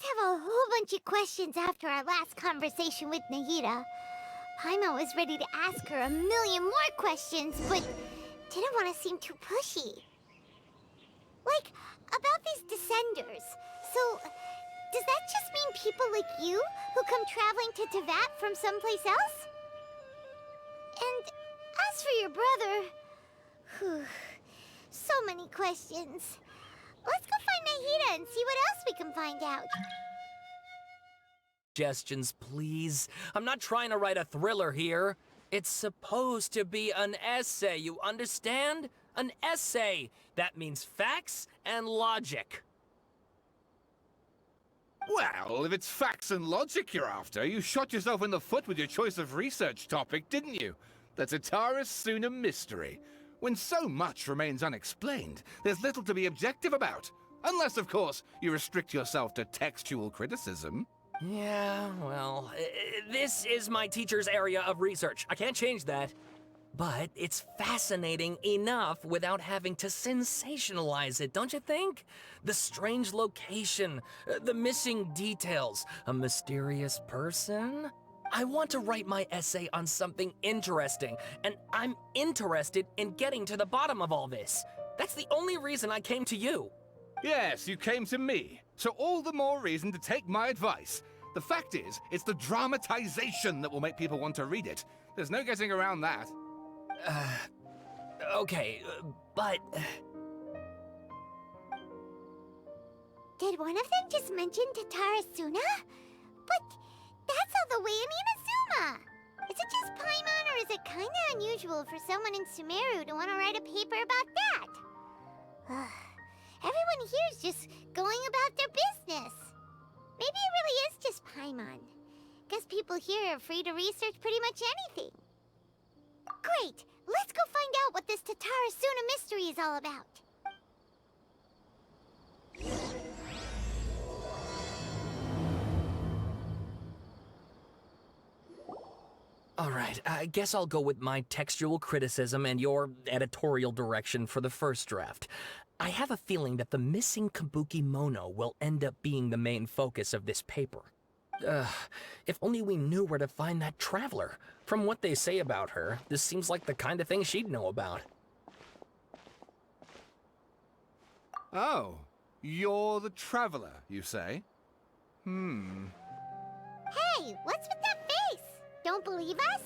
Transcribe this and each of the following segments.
have a whole bunch of questions after our last conversation with Nahida. Paimon was ready to ask her a million more questions, but didn't want to seem too pushy. Like, about these Descenders. So, does that just mean people like you who come traveling to Teyvat from someplace else? And as for your brother... Whew, so many questions. Let's go find Nahida and see what else we can find out. Suggestions, please. I'm not trying to write a thriller here. It's supposed to be an essay, you understand? An essay. That means facts and logic. Well, if it's facts and logic you're after, you shot yourself in the foot with your choice of research topic, didn't you? The Tatara-Suna mystery. When so much remains unexplained, there's little to be objective about. Unless, of course, you restrict yourself to textual criticism. Yeah, well, this is my teacher's area of research. I can't change that. But it's fascinating enough without having to sensationalize it, don't you think? The strange location, the missing details, a mysterious person. I want to write my essay on something interesting, and I'm interested in getting to the bottom of all this. That's the only reason I came to you. Yes, you came to me, so all the more reason to take my advice. The fact is, it's the dramatization that will make people want to read it. There's no getting around that. Okay, but... Did one of them just mention Tatara-Suna? But that's all the way in Inazuma! Is it just Paimon, or is it kinda unusual for someone in Sumeru to want to write a paper about that? Everyone here's just going about their business. Maybe it really is just Paimon. Guess people here are free to research pretty much anything. Great! Let's go find out what this Tatara-Suna mystery is all about. Alright, I guess I'll go with my textual criticism and your editorial direction for the first draft. I have a feeling that the missing Kabuki Mono will end up being the main focus of this paper. If only we knew where to find that traveler. From what they say about her, this seems like the kind of thing she'd know about. Oh, you're the traveler, you say? Hey, what's with that face? Don't believe us?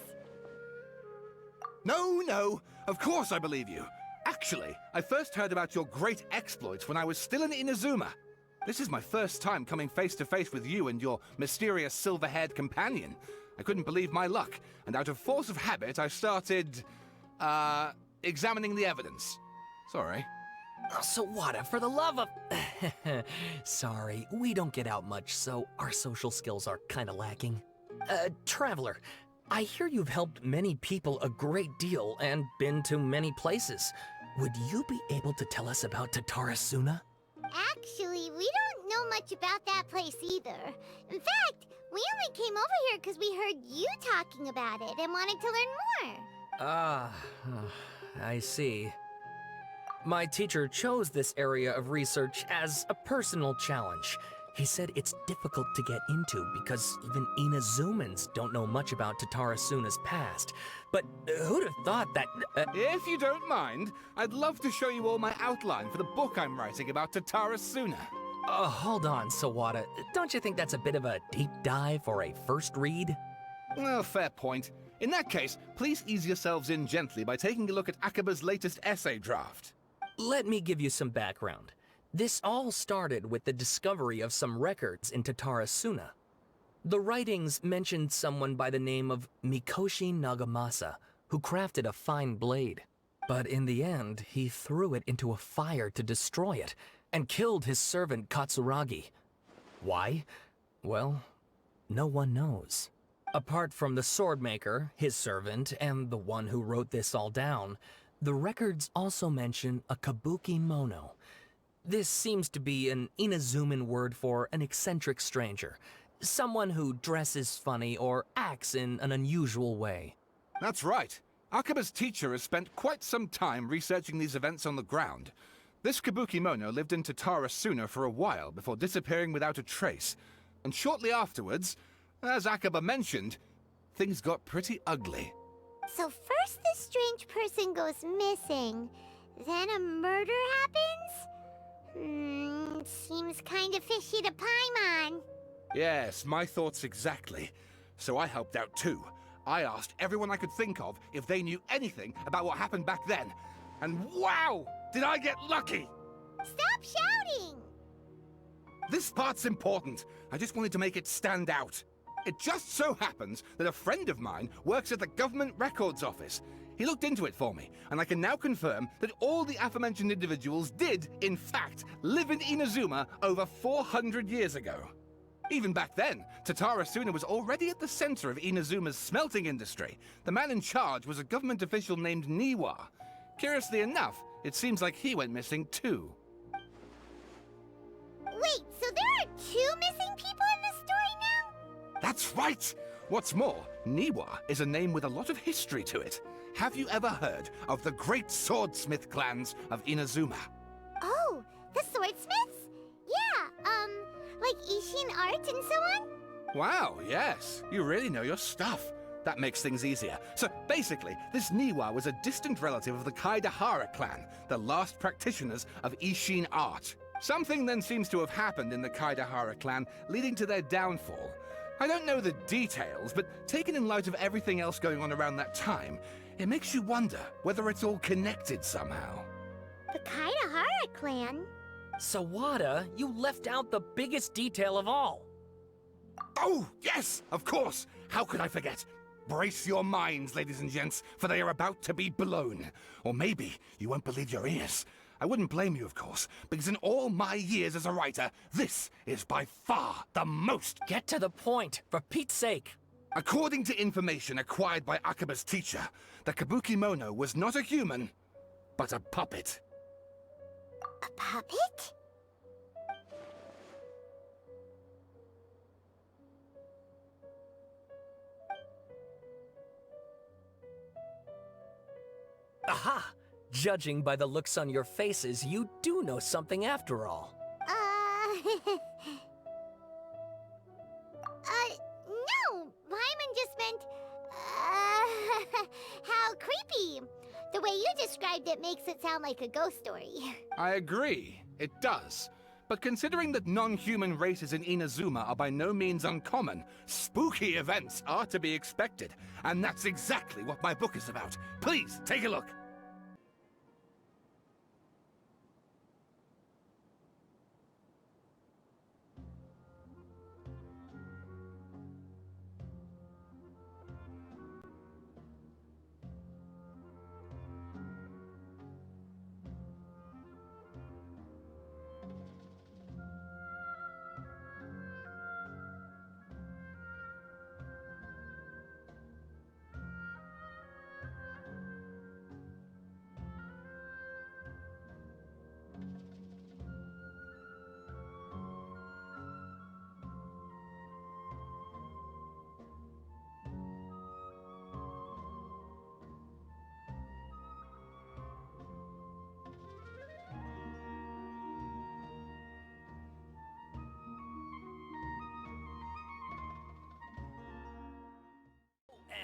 No, of course I believe you. Actually, I first heard about your great exploits when I was still in Inazuma. This is my first time coming face to face with you and your mysterious silver-haired companion. I couldn't believe my luck, and out of force of habit, I started, examining the evidence. Sorry. Oh, Sawada, for the love of... Sorry, we don't get out much, so our social skills are kinda lacking. Traveler, I hear you've helped many people a great deal and been to many places. Would you be able to tell us about Tatara-Suna? Actually, we don't know much about that place either. In fact, we only came over here because we heard you talking about it and wanted to learn more. Ah, I see. My teacher chose this area of research as a personal challenge. He said it's difficult to get into because even Inazumans don't know much about Tatara-Suna's past. But who'd have thought that... If you don't mind, I'd love to show you all my outline for the book I'm writing about Tatara-Suna. Hold on, Sawada. Don't you think that's a bit of a deep dive for a first read? Well, fair point. In that case, please ease yourselves in gently by taking a look at Akaba's latest essay draft. Let me give you some background. This all started with the discovery of some records in Tatara-Suna. The writings mentioned someone by the name of Mikoshi Nagamasa, who crafted a fine blade. But in the end, he threw it into a fire to destroy it, and killed his servant Katsuragi. Why? Well, no one knows. Apart from the swordmaker, his servant, and the one who wrote this all down, the records also mention a Kabuki Mono. This seems to be an Inazuman word for an eccentric stranger, someone who dresses funny or acts in an unusual way. That's right. Akaba's teacher has spent quite some time researching these events on the ground. This Kabukimono lived in Tatarasuna for a while before disappearing without a trace. And shortly afterwards, as Akaba mentioned, things got pretty ugly. So first this strange person goes missing, then a murder happens? Seems kinda fishy to Paimon. Yes, my thoughts exactly. So I helped out too. I asked everyone I could think of if they knew anything about what happened back then. And wow! Did I get lucky! Stop shouting! This part's important. I just wanted to make it stand out. It just so happens that a friend of mine works at the Government Records Office. He looked into it for me, and I can now confirm that all the aforementioned individuals did, in fact, live in Inazuma over 400 years ago. Even back then, Tatarasuna was already at the center of Inazuma's smelting industry. The man in charge was a government official named Niwa. Curiously enough, it seems like he went missing too. Wait, so there are 2 missing people in this story now? That's right! What's more, Niwa is a name with a lot of history to it. Have you ever heard of the great swordsmith clans of Inazuma? Oh, the swordsmiths? Yeah, like Ishin art and so on? Wow, yes. You really know your stuff. That makes things easier. So basically, this Niwa was a distant relative of the Kaidahara clan, the last practitioners of Ishin art. Something then seems to have happened in the Kaidahara clan, leading to their downfall. I don't know the details, but taken in light of everything else going on around that time, it makes you wonder whether it's all connected somehow. The Kaidahara clan? Sawada, you left out the biggest detail of all. Oh, yes, of course. How could I forget? Brace your minds, ladies and gents, for they are about to be blown. Or maybe you won't believe your ears. I wouldn't blame you, of course, because in all my years as a writer, this is by far the most. Get to the point, for Pete's sake. According to information acquired by Akaba's teacher, the Kabukimono was not a human, but a puppet. A puppet? Aha! Judging by the looks on your faces, you do know something after all. No! Paimon just meant, how creepy. The way you described it makes it sound like a ghost story. I agree, it does. But considering that non-human races in Inazuma are by no means uncommon, spooky events are to be expected. And that's exactly what my book is about. Please, take a look.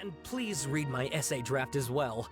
And please read my essay draft as well.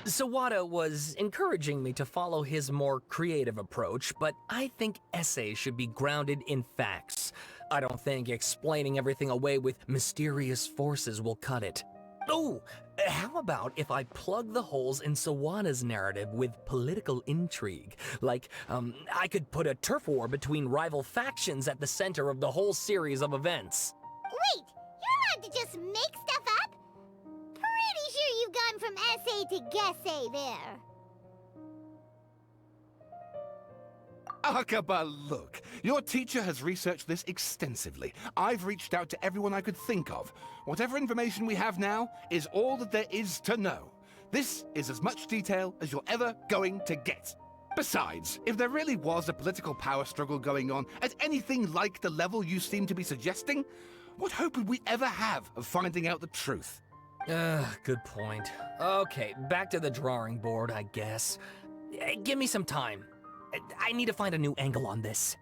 Sawada was encouraging me to follow his more creative approach, but I think essays should be grounded in facts. I don't think explaining everything away with mysterious forces will cut it. Oh, How about if I plug the holes in Sawana's narrative with political intrigue? Like, I could put a turf war between rival factions at the center of the whole series of events. Wait, you're allowed to just make stuff up? Pretty sure you've gone from essay to guessay there. Akaba, look. Your teacher has researched this extensively. I've reached out to everyone I could think of. Whatever information we have now is all that there is to know. This is as much detail as you're ever going to get. Besides, if there really was a political power struggle going on at anything like the level you seem to be suggesting, what hope would we ever have of finding out the truth? Good point. Okay, back to the drawing board, I guess. Give me some time. I need to find a new angle on this.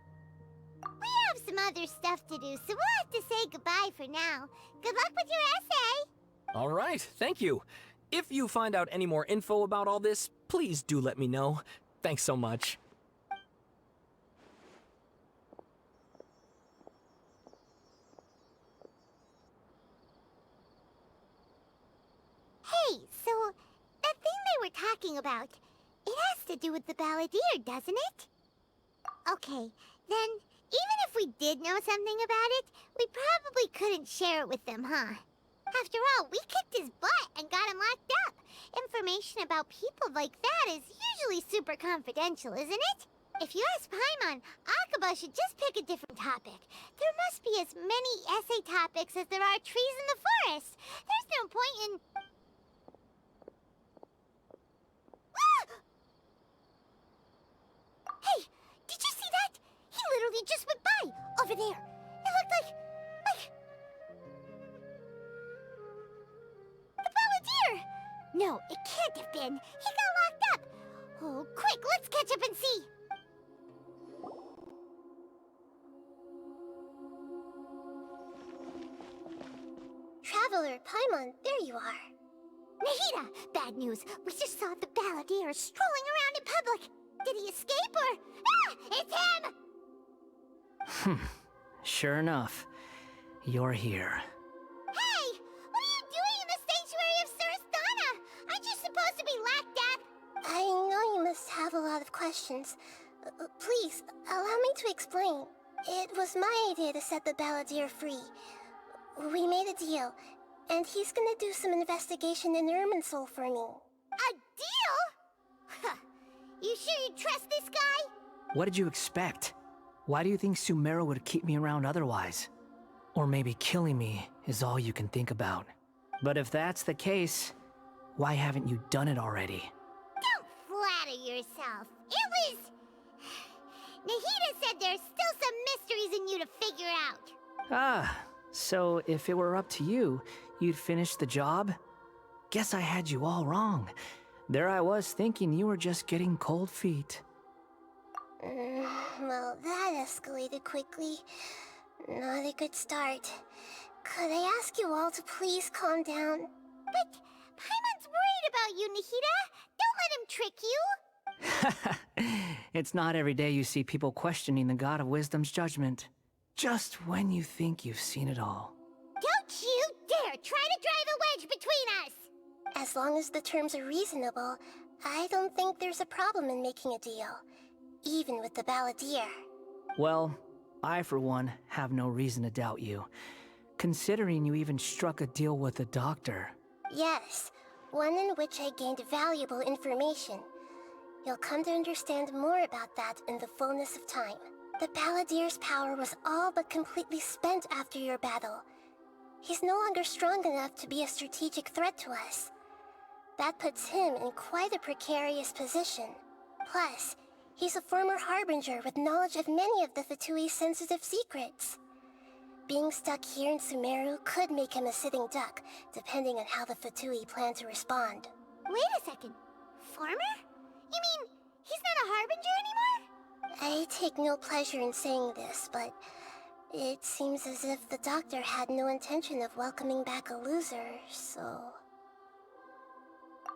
We have some other stuff to do, so we'll have to say goodbye for now. Good luck with your essay! All right, thank you. If you find out any more info about all this, please do let me know. Thanks so much. Hey, so that thing they were talking about, it has to do with the balladeer, doesn't it? Okay, then even if we did know something about it, we probably couldn't share it with them, huh? After all, we kicked his butt and got him locked up. Information about people like that is usually super confidential, isn't it? If you ask Paimon, Akaba should just pick a different topic. There must be as many essay topics as there are trees in the forest. There's no point in... Hey, did you see that? He literally just went by, over there. It looked like... the balladeer! No, it can't have been. He got locked up. Oh, quick, let's catch up and see. Traveler, Paimon, there you are. Nahida, bad news. We just saw the balladeer strolling around in public. Did he escape or... Ah! It's him! Sure enough, you're here. Hey! What are you doing in the sanctuary of Surasthana? Aren't you supposed to be locked up? I know you must have a lot of questions. Please, allow me to explain. It was my idea to set the balladeer free. We made a deal, and he's gonna do some investigation in Irminsul for me. A deal? Huh. You sure you trust this guy? What did you expect? Why do you think Sumeru would keep me around otherwise? Or maybe killing me is all you can think about. But if that's the case, why haven't you done it already? Don't flatter yourself. It was... Nahida said there's still some mysteries in you to figure out. Ah, so if it were up to you, you'd finish the job? Guess I had you all wrong. There I was thinking you were just getting cold feet. Well, that escalated quickly. Not a good start. Could I ask you all to please calm down? But Paimon's worried about you, Nahida. Don't let him trick you. It's not every day you see people questioning the God of Wisdom's judgment. Just when you think you've seen it all. Don't you dare try to drive a wedge between us! As long as the terms are reasonable, I don't think there's a problem in making a deal. Even with the balladeer. Well, I for one have no reason to doubt you, considering you even struck a deal with the doctor. Yes, one in which I gained valuable information. You'll come to understand more about that in the fullness of time. The balladeer's power was all but completely spent after your battle. He's no longer strong enough to be a strategic threat to us. That puts him in quite a precarious position. Plus, he's a former Harbinger with knowledge of many of the Fatui's sensitive secrets. Being stuck here in Sumeru could make him a sitting duck, depending on how the Fatui plan to respond. Wait a second. Former? You mean, he's not a Harbinger anymore? I take no pleasure in saying this, but it seems as if the doctor had no intention of welcoming back a loser, so...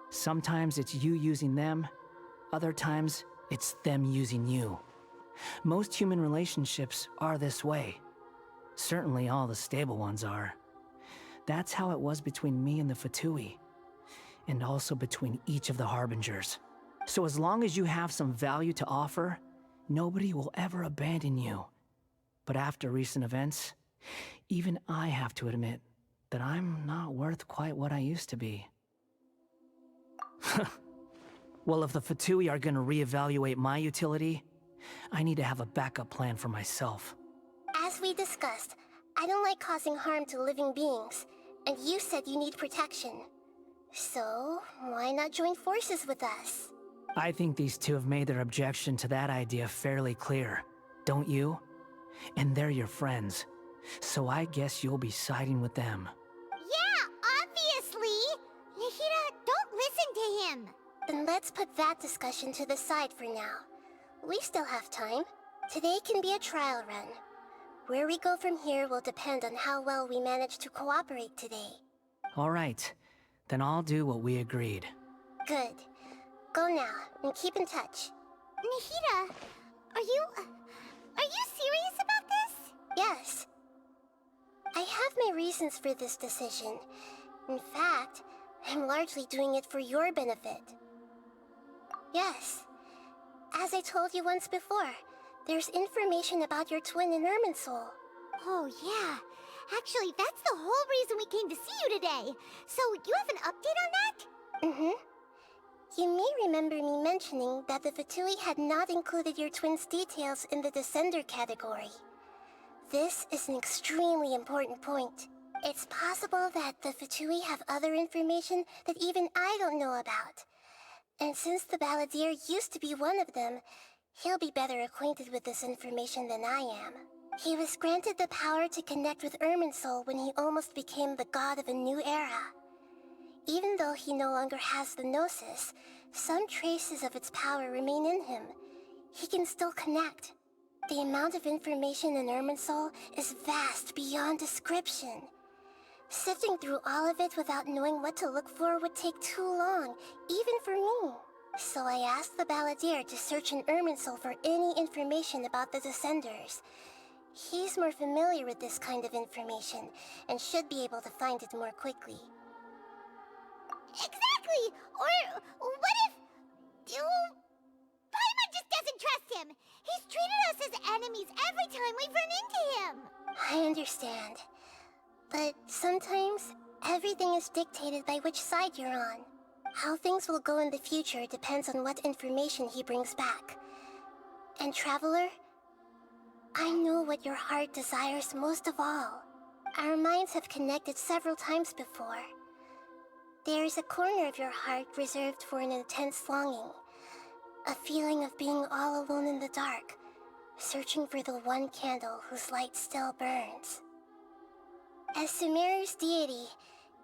Sometimes it's you using them, other times it's them using you. Most human relationships are this way. Certainly all the stable ones are. That's how it was between me and the Fatui. and also between each of the Harbingers. So as long as you have some value to offer, nobody will ever abandon you. But after recent events, even I have to admit that I'm not worth quite what I used to be. Well, if the Fatui are gonna reevaluate my utility, I need to have a backup plan for myself. As we discussed, I don't like causing harm to living beings, and you said you need protection. So, why not join forces with us? I think these two have made their objection to that idea fairly clear, don't you? And they're your friends, so I guess you'll be siding with them. Yeah, obviously! Nahida, don't listen to him! Then let's put that discussion to the side for now. We still have time. Today can be a trial run. Where we go from here will depend on how well we manage to cooperate today. All right, then I'll do what we agreed. Good. Go now, and keep in touch. Nahida, are you serious about this? Yes. I have my reasons for this decision. In fact, I'm largely doing it for your benefit. Yes. As I told you once before, there's information about your twin in Irminsul. Oh, yeah. Actually, that's the whole reason we came to see you today. So, you have an update on that? Mm-hmm. You may remember me mentioning that the Fatui had not included your twin's details in the Descender category. This is an extremely important point. It's possible that the Fatui have other information that even I don't know about. And since the Balladeer used to be one of them, he'll be better acquainted with this information than I am. He was granted the power to connect with Irminsul when he almost became the god of a new era. Even though he no longer has the Gnosis, some traces of its power remain in him. He can still connect. The amount of information in Irminsul is vast beyond description. Sifting through all of it without knowing what to look for would take too long, even for me. So I asked the Balladeer to search in Irminsul for any information about the Descenders. He's more familiar with this kind of information, and should be able to find it more quickly. Exactly! Or what if... Paimon just doesn't trust him! He's treated us as enemies every time we've run into him! I understand. But sometimes, everything is dictated by which side you're on. How things will go in the future depends on what information he brings back. And Traveler, I know what your heart desires most of all. Our minds have connected several times before. There is a corner of your heart reserved for an intense longing. A feeling of being all alone in the dark, searching for the one candle whose light still burns. As Sumeru's deity,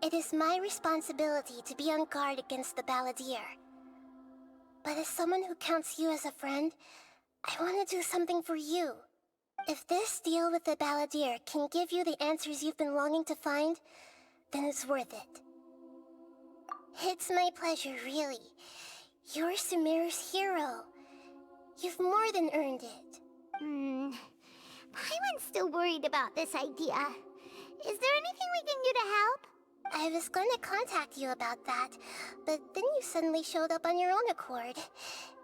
it is my responsibility to be on guard against the Balladeer. But as someone who counts you as a friend, I want to do something for you. If this deal with the Balladeer can give you the answers you've been longing to find, then it's worth it. It's my pleasure, really. You're Sumeru's hero. You've more than earned it. Paimon's still worried about this idea. Is there anything we can do to help? I was going to contact you about that, but then you suddenly showed up on your own accord.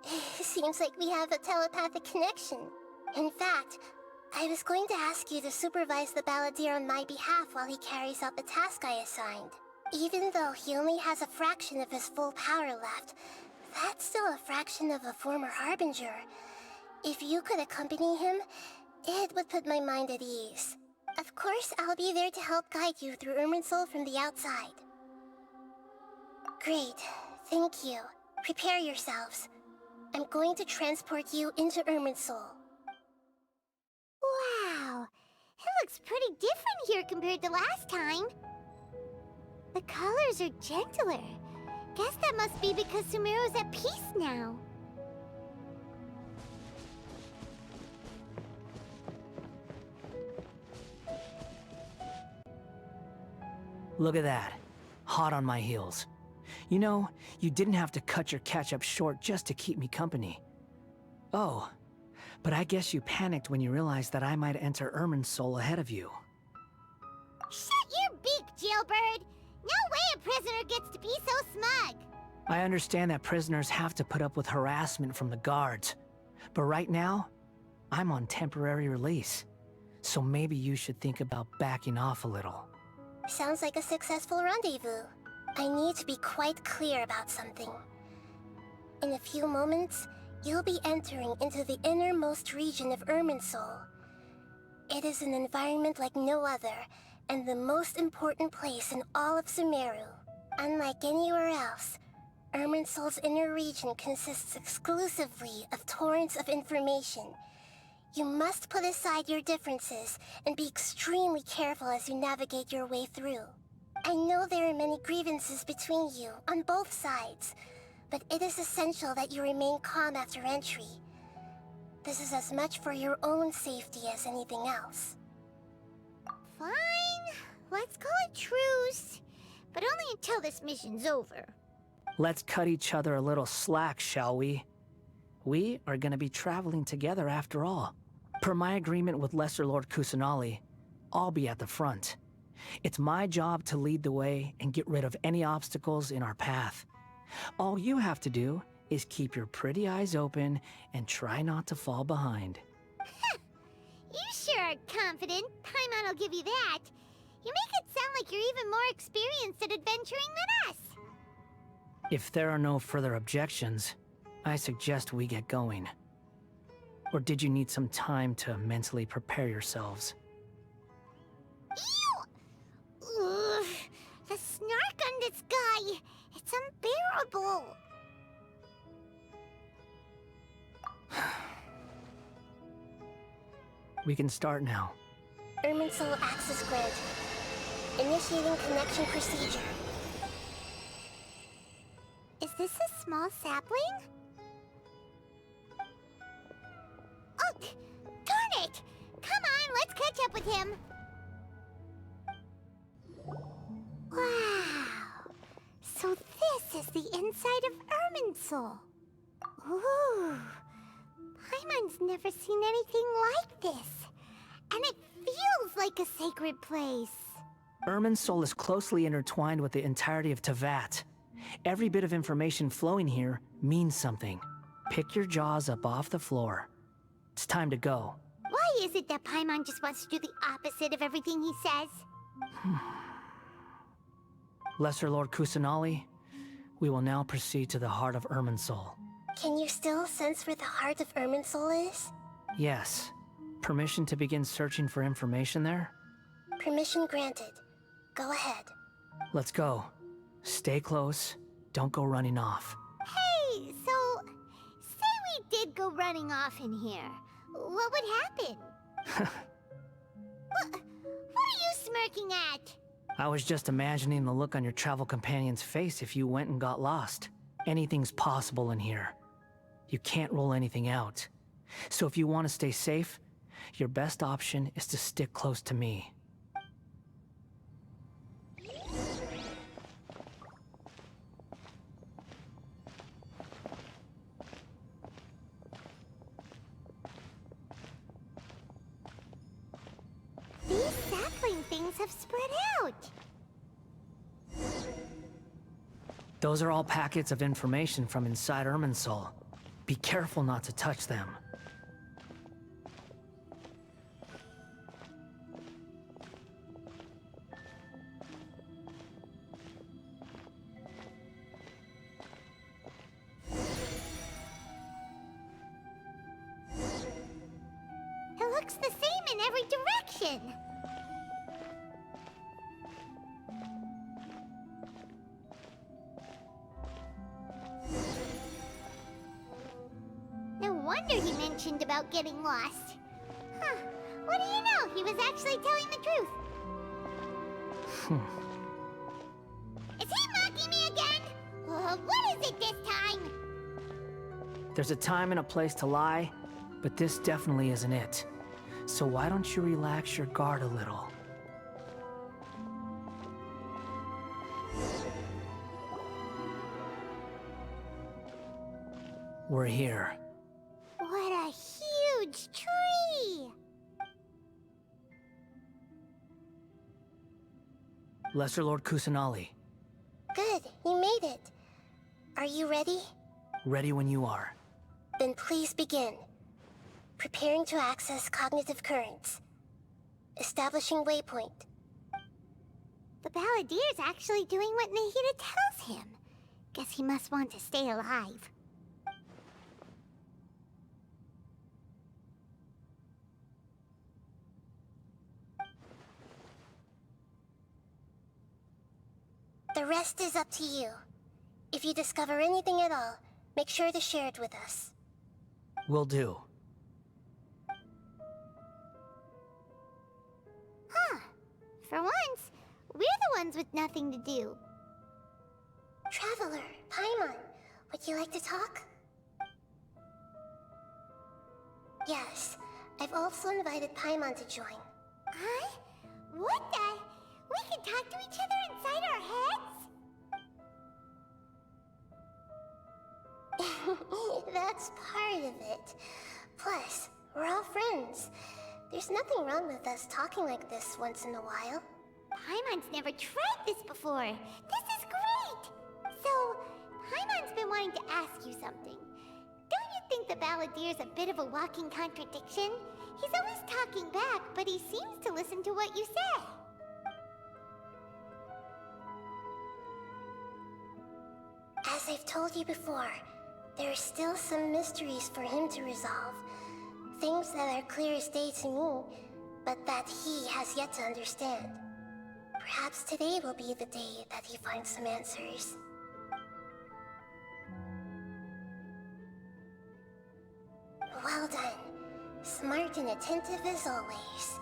Seems like we have a telepathic connection. In fact, I was going to ask you to supervise the Balladeer on my behalf while he carries out the task I assigned. Even though he only has a fraction of his full power left, that's still a fraction of a former Harbinger. If you could accompany him, it would put my mind at ease. Of course, I'll be there to help guide you through Irminsul from the outside. Great. Thank you. Prepare yourselves. I'm going to transport you into Irminsul. Wow! It looks pretty different here compared to last time. The colors are gentler. Guess that must be because Sumeru's at peace now. Look at that. Hot on my heels. You know, you didn't have to cut your catch-up short just to keep me company. Oh, but I guess you panicked when you realized that I might enter Irminsul ahead of you. Shut your beak, jailbird! No way a prisoner gets to be so smug? I understand that prisoners have to put up with harassment from the guards. But right now, I'm on temporary release. So maybe you should think about backing off a little. Sounds like a successful rendezvous. I need to be quite clear about something. In a few moments, you'll be entering into the innermost region of Irminsul. It is an environment like no other, and the most important place in all of Sumeru. Unlike anywhere else, Irminsul's inner region consists exclusively of torrents of information. You must put aside your differences and be extremely careful as you navigate your way through. I know there are many grievances between you, on both sides, but it is essential that you remain calm after entry. This is as much for your own safety as anything else. Fine. Let's call it truce. But only until this mission's over. Let's cut each other a little slack, shall we? We are gonna be traveling together after all. Per my agreement with Lesser Lord Kusanali, I'll be at the front. It's my job to lead the way and get rid of any obstacles in our path. All you have to do is keep your pretty eyes open and try not to fall behind. You sure are confident. Paimon will give you that. You make it sound like you're even more experienced at adventuring than us. If there are no further objections, I suggest we get going. Or did you need some time to mentally prepare yourselves? Ew! Ugh, the snark on this guy. It's unbearable. We can start now. Irminsul access granted. Initiating connection procedure. Is this a small sapling? Oh, darn it! Come on, let's catch up with him. Wow. So this is the inside of Irminsul. Ooh. Paimon's never seen anything like this. And it feels like a sacred place. Irminsul is closely intertwined with the entirety of Teyvat. Every bit of information flowing here means something. Pick your jaws up off the floor. It's time to go. Why is it that Paimon just wants to do the opposite of everything he says? Lesser Lord Kusanali, we will now proceed to the heart of Irminsul. Can you still sense where the heart of Irminsul is? Yes. Permission to begin searching for information there? Permission granted. Go ahead. Let's go. Stay close. Don't go running off. Hey, so say we did go running off in here. What would happen? What are you smirking at? I was just imagining the look on your travel companion's face if you went and got lost. Anything's possible in here. You can't rule anything out. So if you want to stay safe, your best option is to stick close to me. These sapling things have spread out. Those are all packets of information from inside Irminsul. Be careful not to touch them. It looks the same in every direction. No wonder he mentioned about getting lost. Huh. What do you know? He was actually telling the truth. Is he mocking me again? What is it this time? There's a time and a place to lie, but this definitely isn't it. So why don't you relax your guard a little? We're here. What a huge tree! Lesser Lord Kusanali. Good. you ready? Ready when you are. Then please begin. Preparing to access cognitive currents. Establishing waypoint. The Balladier's actually doing what Nahida tells him. Guess he must want to stay alive. The rest is up to you. If you discover anything at all, make sure to share it with us. Will do. Huh. For once, we're the ones with nothing to do. Traveler, Paimon, would you like to talk? Yes, I've also invited Paimon to join. Huh? What the? We can talk to each other inside our heads? That's part of it. Plus, we're all friends. There's nothing wrong with us talking like this once in a while. Paimon's never tried this before. This is great! So, Paimon's been wanting to ask you something. Don't you think the Balladier's a bit of a walking contradiction? He's always talking back, but he seems to listen to what you say. As I've told you before, there are still some mysteries for him to resolve. Things that are clear as day to me, but that he has yet to understand. Perhaps today will be the day that he finds some answers. Well done. Smart and attentive as always.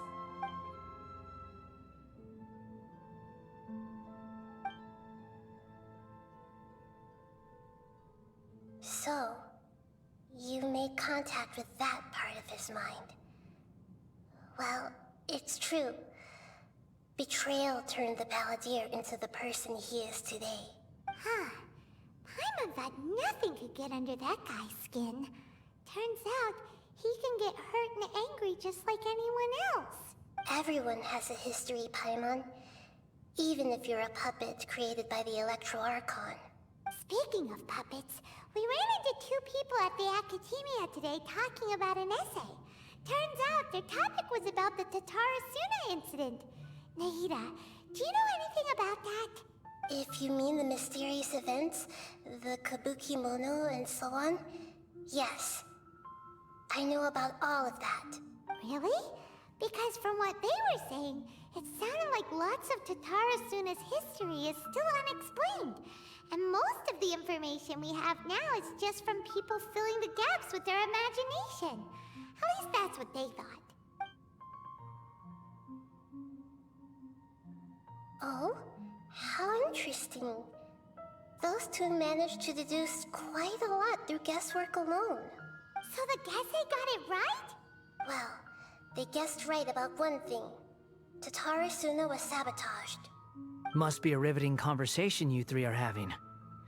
So, you made contact with that part of his mind. Well, it's true. Betrayal turned the Balladier into the person he is today. Huh. Paimon thought nothing could get under that guy's skin. Turns out, he can get hurt and angry just like anyone else. Everyone has a history, Paimon. Even if you're a puppet created by the Electro Archon. Speaking of puppets, we ran into two people at the Academia today talking about an essay. Turns out their topic was about the Tatarasuna incident. Nahida, do you know anything about that? If you mean the mysterious events, the Kabuki Mono and so on, yes. I know about all of that. Really? Because from what they were saying, it sounded like lots of Tatarasuna's history is still unexplained. And most of the information we have now is just from people filling the gaps with their imagination. At least that's what they thought. Oh? How interesting. Those two managed to deduce quite a lot through guesswork alone. So the Gese got it right? Well, they guessed right about one thing. Tatarasuna was sabotaged. Must be a riveting conversation you three are having.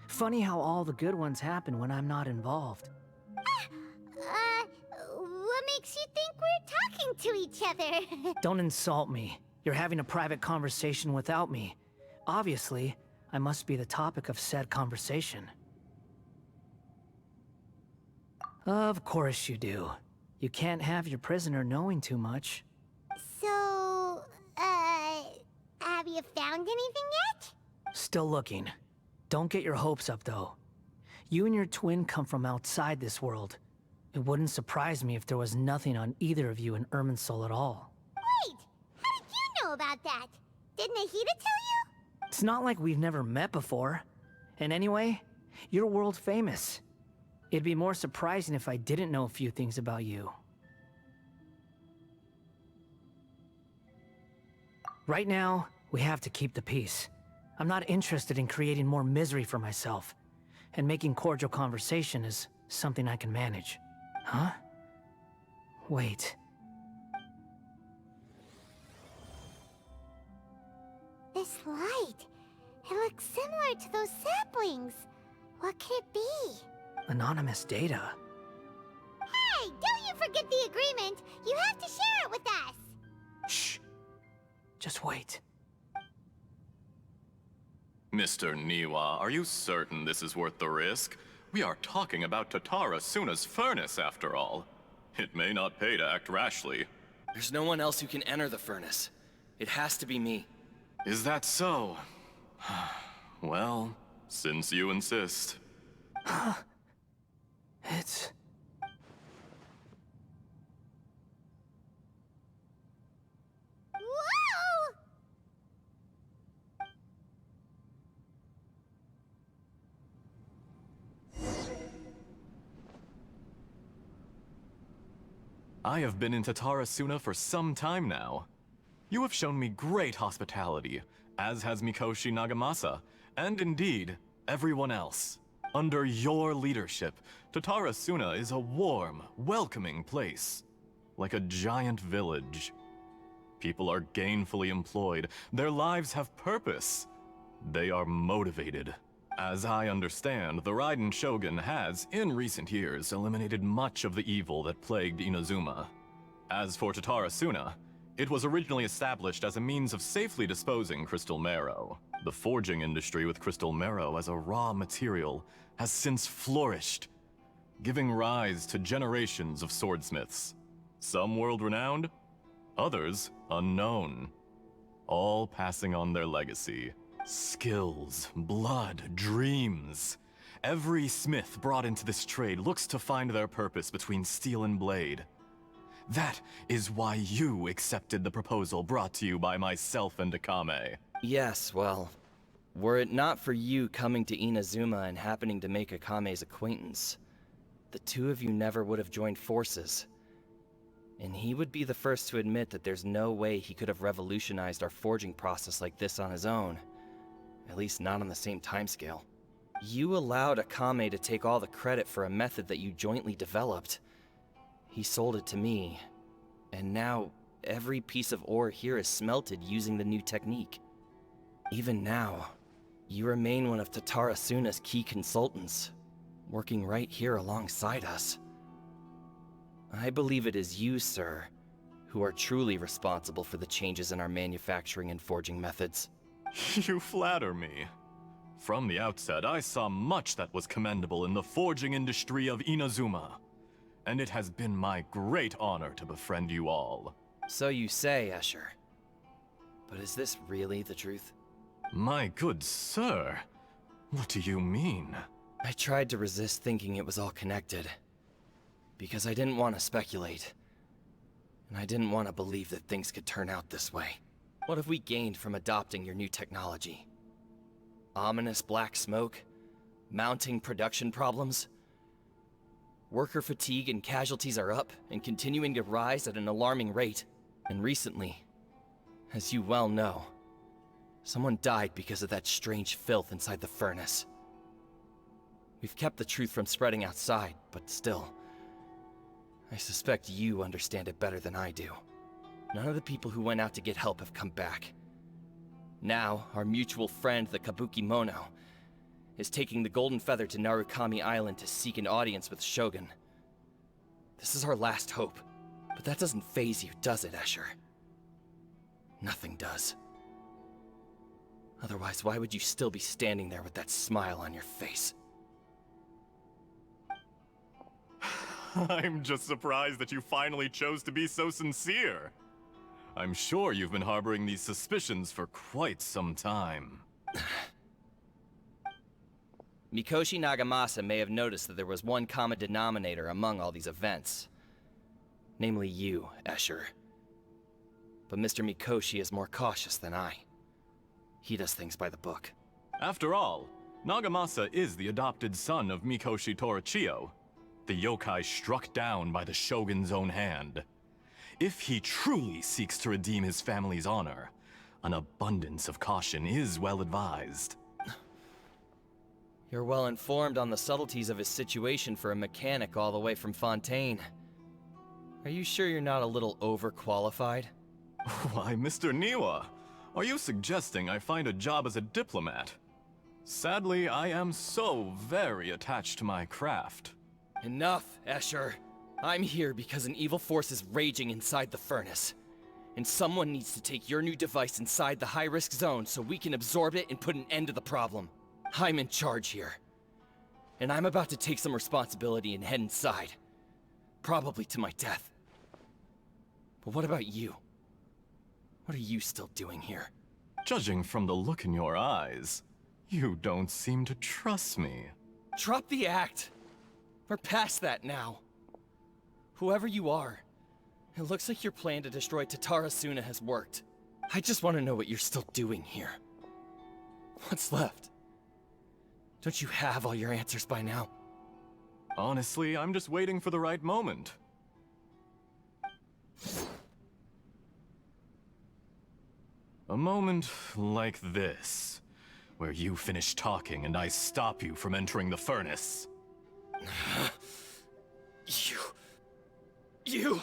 Funny how all the good ones happen when I'm not involved. What makes you think we're talking to each other? Don't insult me. You're having a private conversation without me. Obviously, I must be the topic of said conversation. Of course you do. You can't have your prisoner knowing too much. So, have you found anything yet? Still looking. Don't get your hopes up, though. You and your twin come from outside this world. It wouldn't surprise me if there was nothing on either of you in Irminsul at all. Wait! How did you know about that? Did Nahida tell you? It's not like we've never met before. And anyway, you're world famous. It'd be more surprising if I didn't know a few things about you. Right now, we have to keep the peace. I'm not interested in creating more misery for myself. And making cordial conversation is something I can manage. Huh? Wait. This light. It looks similar to those saplings. What could it be? Anonymous data. Hey, don't you forget the agreement! You have to share it with us! Shh. Just wait. Mr. Niwa, are you certain this is worth the risk? We are talking about Tatara Suna's furnace, after all. It may not pay to act rashly. There's no one else who can enter the furnace. It has to be me. Is that so? Well, since you insist. It's... Whoa! I have been in Tatara Suna for some time now. You have shown me great hospitality, as has Mikoshi Nagamasa, and indeed, everyone else. Under your leadership, Tatara Suna is a warm, welcoming place. Like a giant village. People are gainfully employed, their lives have purpose. They are motivated. As I understand, the Raiden Shogun has, in recent years, eliminated much of the evil that plagued Inazuma. As for Tatara Suna, it was originally established as a means of safely disposing crystal marrow. The forging industry with crystal marrow as a raw material has since flourished, giving rise to generations of swordsmiths. Some world-renowned, others unknown, all passing on their legacy. Skills, blood, dreams. Every smith brought into this trade looks to find their purpose between steel and blade. That is why you accepted the proposal brought to you by myself and Akame. Yes, well, were it not for you coming to Inazuma and happening to make Akame's acquaintance, the two of you never would have joined forces. And he would be the first to admit that there's no way he could have revolutionized our forging process like this on his own. At least not on the same timescale. You allowed Akame to take all the credit for a method that you jointly developed. He sold it to me, and now every piece of ore here is smelted using the new technique. Even now, you remain one of Tatara Suna's key consultants, working right here alongside us. I believe it is you, sir, who are truly responsible for the changes in our manufacturing and forging methods. You flatter me. From the outset, I saw much that was commendable in the forging industry of Inazuma. And it has been my great honor to befriend you all. So you say, Escher. But is this really the truth? My good sir, what do you mean? I tried to resist thinking it was all connected. Because I didn't want to speculate. And I didn't want to believe that things could turn out this way. What have we gained from adopting your new technology? Ominous black smoke? Mounting production problems? Worker fatigue and casualties are up and continuing to rise at an alarming rate. And recently, as you well know, someone died because of that strange filth inside the furnace. We've kept the truth from spreading outside, but still, I suspect you understand it better than I do. None of the people who went out to get help have come back. Now, our mutual friend, the Kabuki Mono, is taking the Golden Feather to Narukami Island to seek an audience with Shogun. This is our last hope, but that doesn't faze you, does it, Escher? Nothing does. Otherwise, why would you still be standing there with that smile on your face? I'm just surprised that you finally chose to be so sincere. I'm sure you've been harboring these suspicions for quite some time. Mikoshi Nagamasa may have noticed that there was one common denominator among all these events. Namely you, Escher. But Mr. Mikoshi is more cautious than I. He does things by the book. After all, Nagamasa is the adopted son of Mikoshi Torichio, the yokai struck down by the Shogun's own hand. If he truly seeks to redeem his family's honor, an abundance of caution is well advised. You're well informed on the subtleties of his situation for a mechanic all the way from Fontaine. Are you sure you're not a little overqualified? Why, Mr. Niwa, are you suggesting I find a job as a diplomat? Sadly, I am so very attached to my craft. Enough, Escher. I'm here because an evil force is raging inside the furnace. And someone needs to take your new device inside the high-risk zone so we can absorb it and put an end to the problem. I'm in charge here. And I'm about to take some responsibility and head inside. Probably to my death. But what about you? What are you still doing here? Judging from the look in your eyes, you don't seem to trust me. Drop the act! We're past that now. Whoever you are, it looks like your plan to destroy Tatarasuna has worked. I just want to know what you're still doing here. What's left? Don't you have all your answers by now? Honestly, I'm just waiting for the right moment. A moment like this, where you finish talking and I stop you from entering the furnace. You...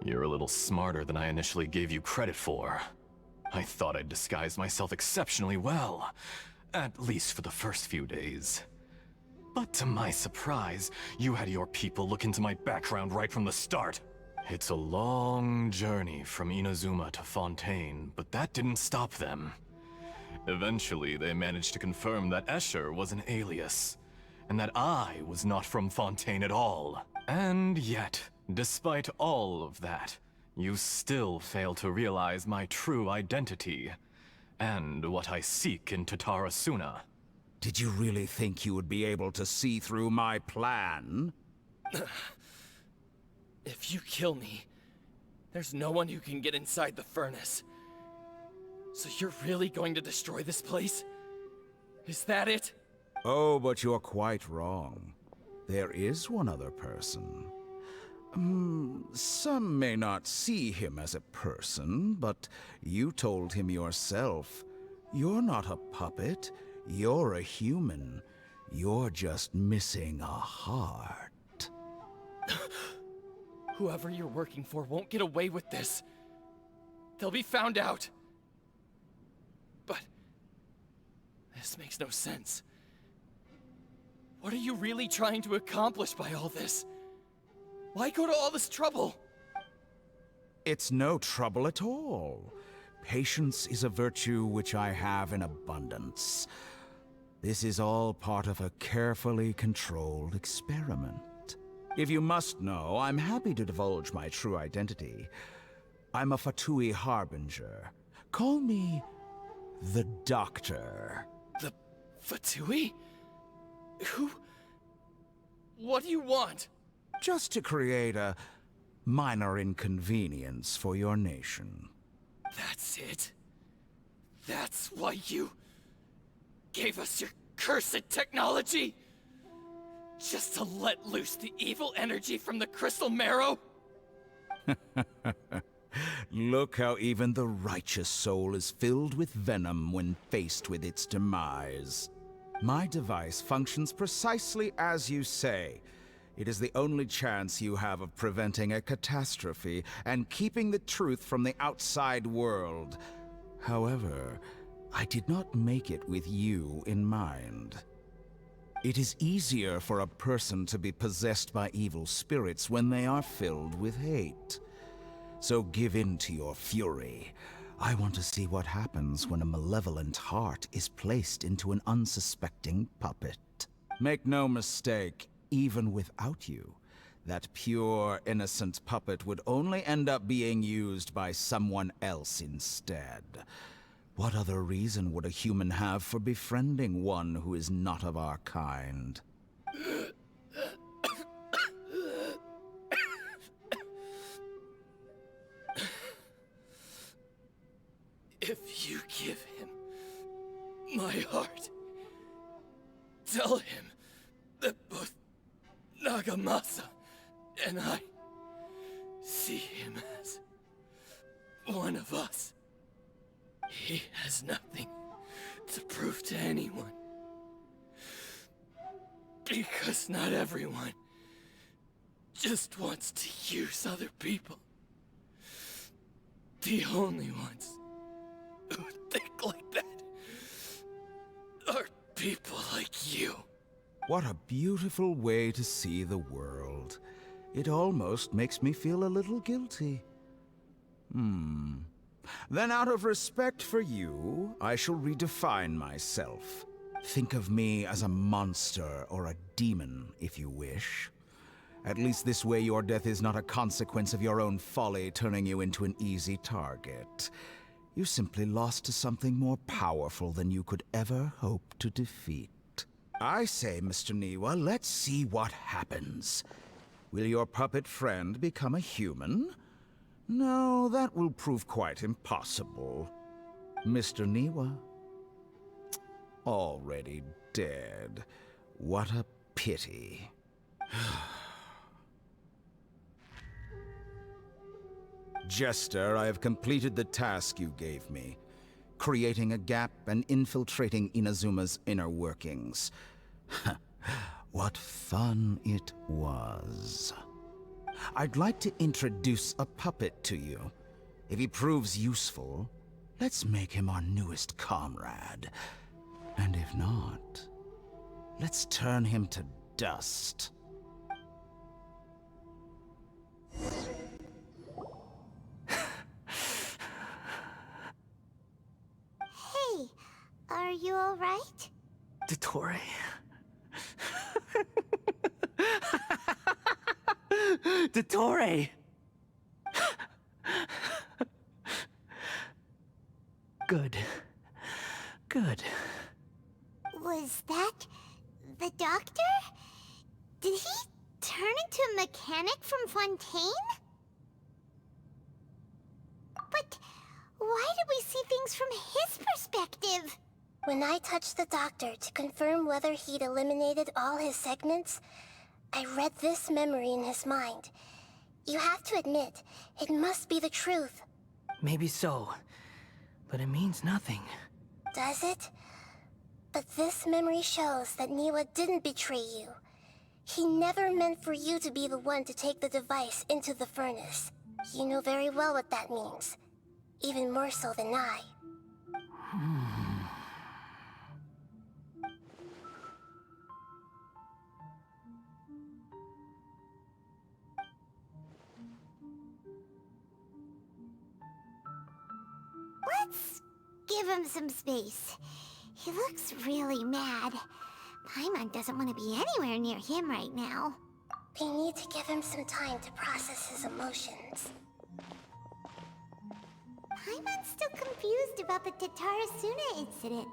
You're a little smarter than I initially gave you credit for. I thought I'd disguised myself exceptionally well, at least for the first few days. But to my surprise, you had your people look into my background right from the start. It's a long journey from Inazuma to Fontaine, but that didn't stop them. Eventually, they managed to confirm that Escher was an alias, and that I was not from Fontaine at all. And yet, despite all of that, you still fail to realize my true identity, and what I seek in Tatarasuna. Did you really think you would be able to see through my plan? If you kill me, there's no one who can get inside the furnace. So you're really going to destroy this place? Is that it? Oh, but you're quite wrong. There is one other person. Some may not see him as a person, but you told him yourself. You're not a puppet. You're a human. You're just missing a heart. Whoever you're working for won't get away with this. They'll be found out. But this makes no sense. What are you really trying to accomplish by all this? Why go to all this trouble? It's no trouble at all. Patience is a virtue which I have in abundance. This is all part of a carefully controlled experiment. If you must know, I'm happy to divulge my true identity. I'm a Fatui Harbinger. Call me the Doctor. The Fatui? Who? What do you want? Just to create a minor inconvenience for your nation. That's it? That's why you gave us your cursed technology? Just to let loose the evil energy from the crystal marrow? Look how even the righteous soul is filled with venom when faced with its demise. My device functions precisely as you say. It is the only chance you have of preventing a catastrophe and keeping the truth from the outside world. However, I did not make it with you in mind. It is easier for a person to be possessed by evil spirits when they are filled with hate. So give in to your fury. I want to see what happens when a malevolent heart is placed into an unsuspecting puppet. Make no mistake, even without you, that pure, innocent puppet would only end up being used by someone else instead. What other reason would a human have for befriending one who is not of our kind? If you give him my heart, tell him that both Nagamasa and I see him as one of us. He has nothing to prove to anyone. Because not everyone just wants to use other people. The only ones who think like that are people like you. What a beautiful way to see the world. It almost makes me feel a little guilty. Then out of respect for you, I shall redefine myself. Think of me as a monster or a demon, if you wish. At least this way your death is not a consequence of your own folly turning you into an easy target. You simply lost to something more powerful than you could ever hope to defeat. I say, Mr. Niwa, let's see what happens. Will your puppet friend become a human? No, that will prove quite impossible. Mr. Niwa? Already dead. What a pity. Jester, I have completed the task you gave me. Creating a gap and infiltrating Inazuma's inner workings. What fun it was. I'd like to introduce a puppet to you. If he proves useful, let's make him our newest comrade. And if not, let's turn him to dust. Hey, are you alright? Dottore. Dottore! Good. Good. Was that the doctor? Did he turn into a mechanic from Fontaine? But why did we see things from his perspective? When I touched the doctor to confirm whether he'd eliminated all his segments, I read this memory in his mind. You have to admit, it must be the truth. Maybe so, but it means nothing. Does it? But this memory shows that Niwa didn't betray you. He never meant for you to be the one to take the device into the furnace. You know very well what that means. Even more so than I. Let's give him some space. He looks really mad. Paimon doesn't want to be anywhere near him right now. We need to give him some time to process his emotions. Paimon's still confused about the Tatarasuna incident.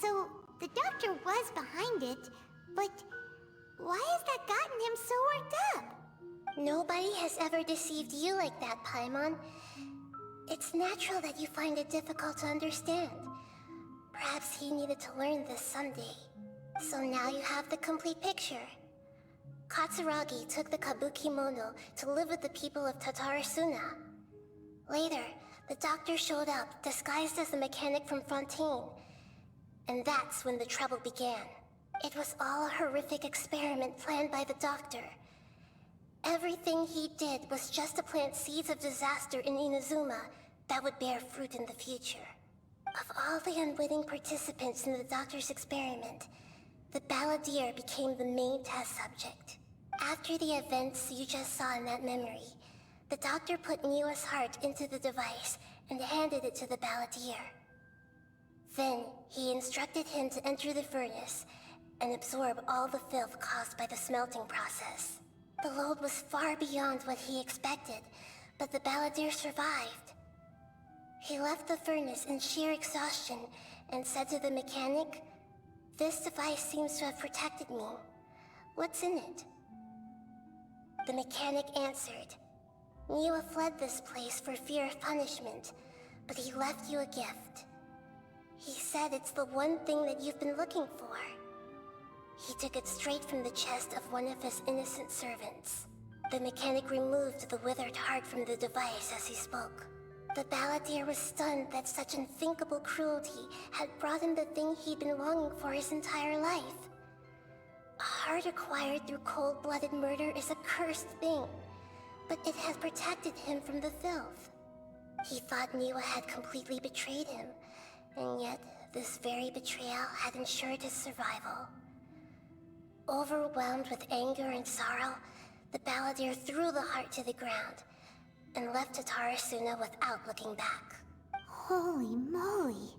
So, the doctor was behind it, but why has that gotten him so worked up? Nobody has ever deceived you like that, Paimon. It's natural that you find it difficult to understand. Perhaps he needed to learn this someday. So now you have the complete picture. Katsuragi took the Kabuki Mono to live with the people of Tatarasuna. Later, the doctor showed up, disguised as the mechanic from Fontaine. And that's when the trouble began. It was all a horrific experiment planned by the doctor. Everything he did was just to plant seeds of disaster in Inazuma that would bear fruit in the future. Of all the unwitting participants in the doctor's experiment, the balladeer became the main test subject. After the events you just saw in that memory, the doctor put Niwa's heart into the device and handed it to the balladeer. Then, he instructed him to enter the furnace and absorb all the filth caused by the smelting process. The load was far beyond what he expected, but the balladeer survived. He left the furnace in sheer exhaustion and said to the mechanic, "This device seems to have protected me. What's in it?" The mechanic answered, "Niwa fled this place for fear of punishment, but he left you a gift. He said it's the one thing that you've been looking for." He took it straight from the chest of one of his innocent servants. The mechanic removed the withered heart from the device as he spoke. The balladeer was stunned that such unthinkable cruelty had brought him the thing he'd been longing for his entire life. A heart acquired through cold-blooded murder is a cursed thing, but it had protected him from the filth. He thought Niwa had completely betrayed him, and yet this very betrayal had ensured his survival. Overwhelmed with anger and sorrow, the balladeer threw the heart to the ground and left Tatarasuna without looking back. Holy moly.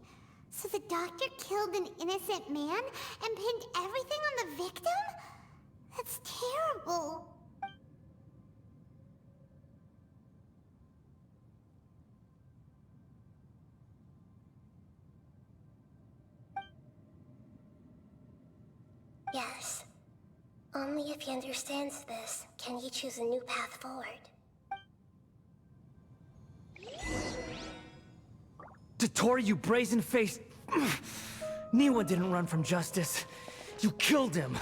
So the doctor killed an innocent man and pinned everything on the victim? That's terrible. Yes. Only if he understands this can he choose a new path forward. Dottore, you brazen-faced... Niwa didn't run from justice. You killed him.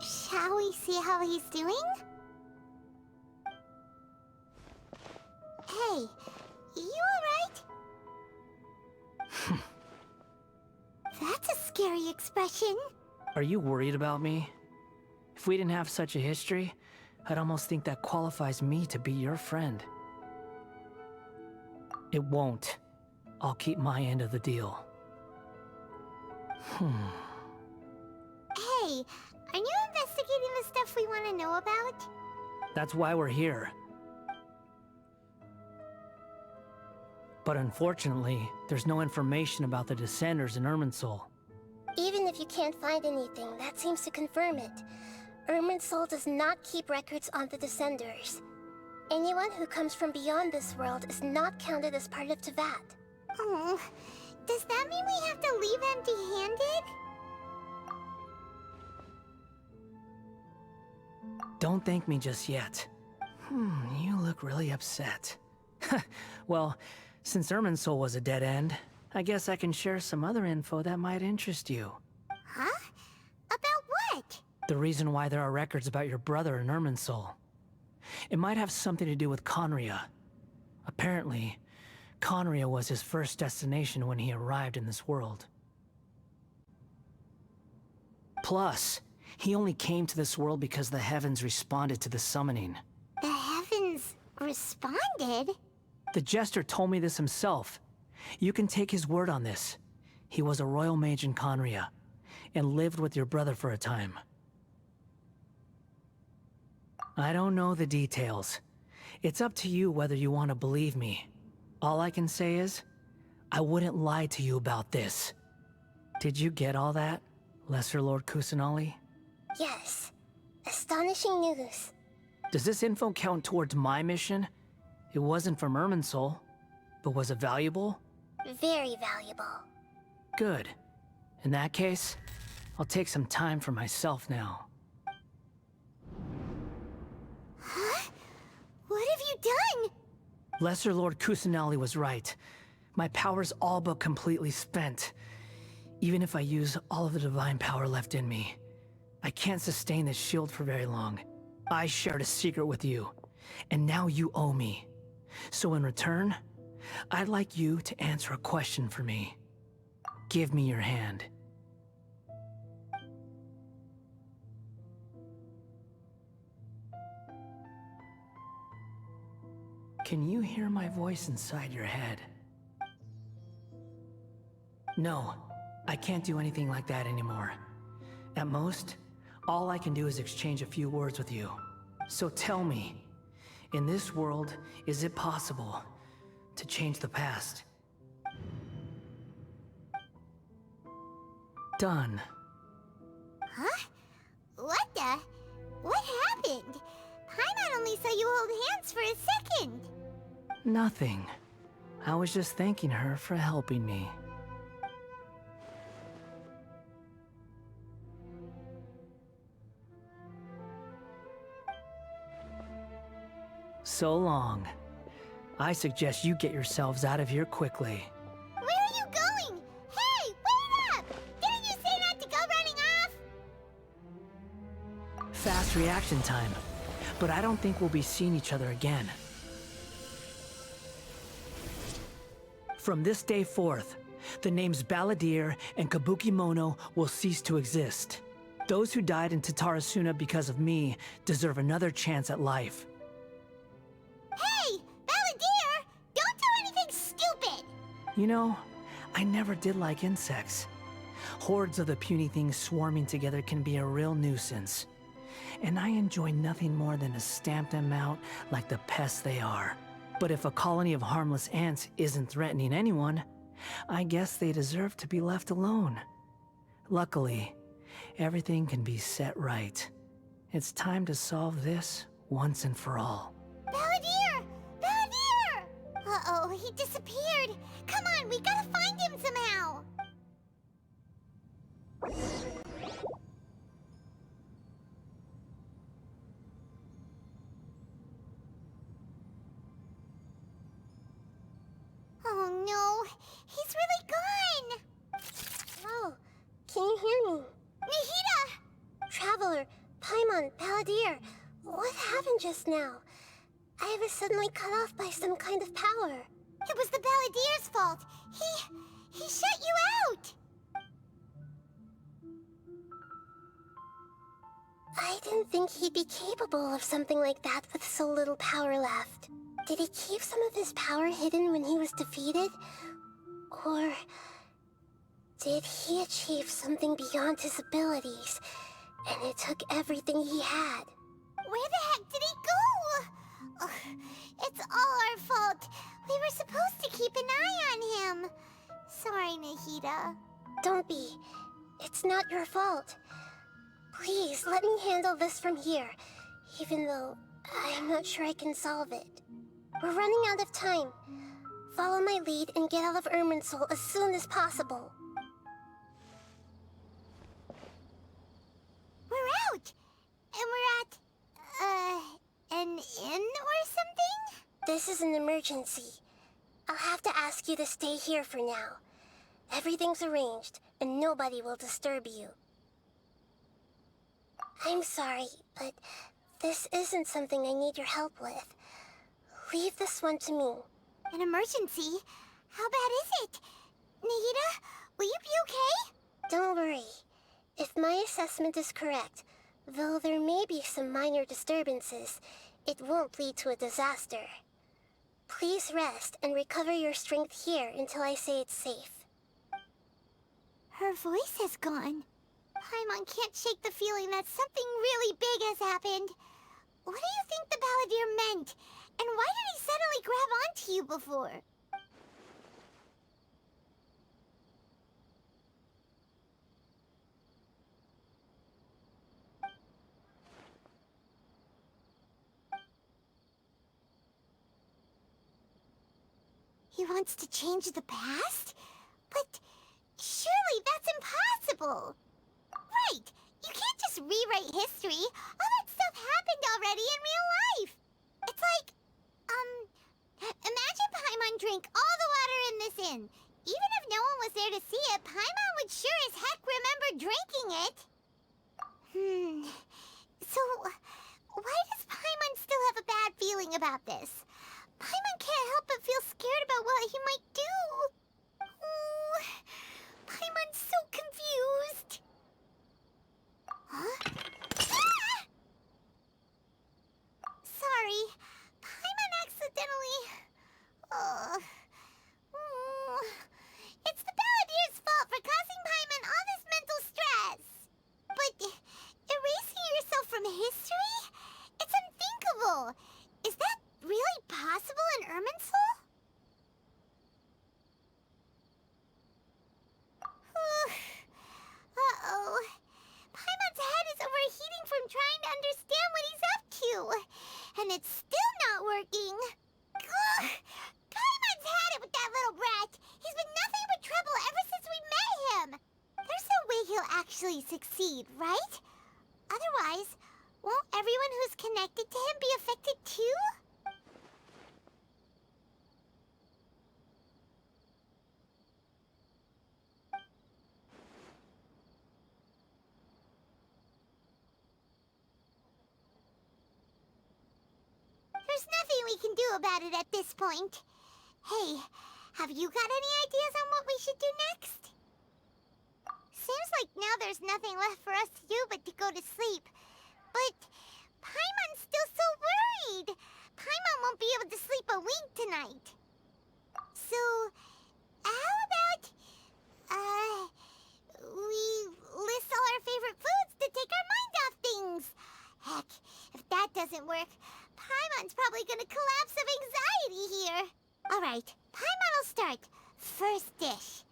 Shall we see how he's doing? Hey, you alright? That's a scary expression. Are you worried about me? If we didn't have such a history, I'd almost think that qualifies me to be your friend. It won't. I'll keep my end of the deal. Hey, are you investigating the stuff we want to know about? That's why we're here. But unfortunately, there's no information about the Descenders in Irminsul. Even if you can't find anything, that seems to confirm it. Irminsul does not keep records on the Descenders. Anyone who comes from beyond this world is not counted as part of Teyvat. Oh, does that mean we have to leave empty-handed? Don't thank me just yet. You look really upset. Well, since Irminsul was a dead end, I guess I can share some other info that might interest you. Huh? About what? The reason why there are records about your brother in Irminsul. It might have something to do with Conria. Apparently, Conria was his first destination when he arrived in this world. Plus, he only came to this world because the heavens responded to the summoning. The heavens responded? The Jester told me this himself. You can take his word on this. He was a royal mage in Conria, and lived with your brother for a time. I don't know the details. It's up to you whether you want to believe me. All I can say is, I wouldn't lie to you about this. Did you get all that, Lesser Lord Kusanali? Yes. Astonishing news. Does this info count towards my mission? It wasn't from Irminsul, but was it valuable? Very valuable. Good. In that case, I'll take some time for myself now. Huh? What have you done? Lesser Lord Kusanali was right. My power's all but completely spent. Even if I use all of the divine power left in me, I can't sustain this shield for very long. I shared a secret with you, and now you owe me. So in return, I'd like you to answer a question for me. Give me your hand. Can you hear my voice inside your head? No, I can't do anything like that anymore. At most, all I can do is exchange a few words with you. So tell me, in this world, is it possible to change the past? Done. Huh? What the? What happened? Paimon only saw you hold hands for a second. Nothing. I was just thanking her for helping me. So long. I suggest you get yourselves out of here quickly. Where are you going? Hey, wait up! Didn't you say not to go running off? Fast reaction time. But I don't think we'll be seeing each other again. From this day forth, the names Balladeer and Kabukimono will cease to exist. Those who died in Tatarasuna because of me deserve another chance at life. Hey, Balladeer! Don't do anything stupid! You know, I never did like insects. Hordes of the puny things swarming together can be a real nuisance. And I enjoy nothing more than to stamp them out like the pests they are. But if a colony of harmless ants isn't threatening anyone, I guess they deserve to be left alone. Luckily, everything can be set right. It's time to solve this once and for all. Balladeer! Balladeer! Uh-oh, he disappeared. Come on, we gotta find him somehow. Oh no, he's really gone! Oh, can you hear me? Nahida! Traveler, Paimon, Balladeer, what happened just now? I was suddenly cut off by some kind of power. It was the Balladeer's fault. He shut you out! I didn't think he'd be capable of something like that with so little power left. Did he keep some of his power hidden when he was defeated? Or did he achieve something beyond his abilities, and it took everything he had? Where the heck did he go? Ugh, it's all our fault. We were supposed to keep an eye on him. Sorry, Nahida. Don't be. It's not your fault. Please, let me handle this from here, even though I'm not sure I can solve it. We're running out of time. Follow my lead and get out of Irminsul as soon as possible. We're out! And we're at, an inn or something? This is an emergency. I'll have to ask you to stay here for now. Everything's arranged, and nobody will disturb you. I'm sorry, but this isn't something I need your help with. Leave this one to me. An emergency? How bad is it? Nahida, will you be okay? Don't worry. If my assessment is correct, though there may be some minor disturbances, it won't lead to a disaster. Please rest and recover your strength here until I say it's safe. Her voice has gone. Paimon can't shake the feeling that something really big has happened. What do you think the Balladeer meant? And why did he suddenly grab onto you before? He wants to change the past? But surely that's impossible! Right! You can't just rewrite history! All that stuff happened already in real life! It's like, imagine Paimon drank all the water in this inn. Even if no one was there to see it, Paimon would sure as heck remember drinking it. So, why does Paimon still have a bad feeling about this? Paimon can't help but feel scared about what he might do. Oh, Paimon's so confused. Huh? Ah! Sorry, Paimon accidentally... It's the Balladeer's fault for causing Paimon all this mental stress. But erasing yourself from history? It's unthinkable. Is that really possible in Irminsul? Uh-oh. Paimon's head is overheating from trying to understand what he's up to. And it's still not working. Ugh. Paimon's had it with that little brat. He's been nothing but trouble ever since we met him. There's no way he'll actually succeed, right? Otherwise, won't everyone who's connected to him be affected too? There's nothing we can do about it at this point. Hey, have you got any ideas on what we should do next? Seems like now there's nothing left for us to do but to go to sleep. But Paimon's still so worried. Paimon won't be able to sleep a wink tonight. So, how about, we list all our favorite foods to take our mind off things? Heck, if that doesn't work, Paimon's probably gonna collapse of anxiety here. Alright, Paimon will start. First dish.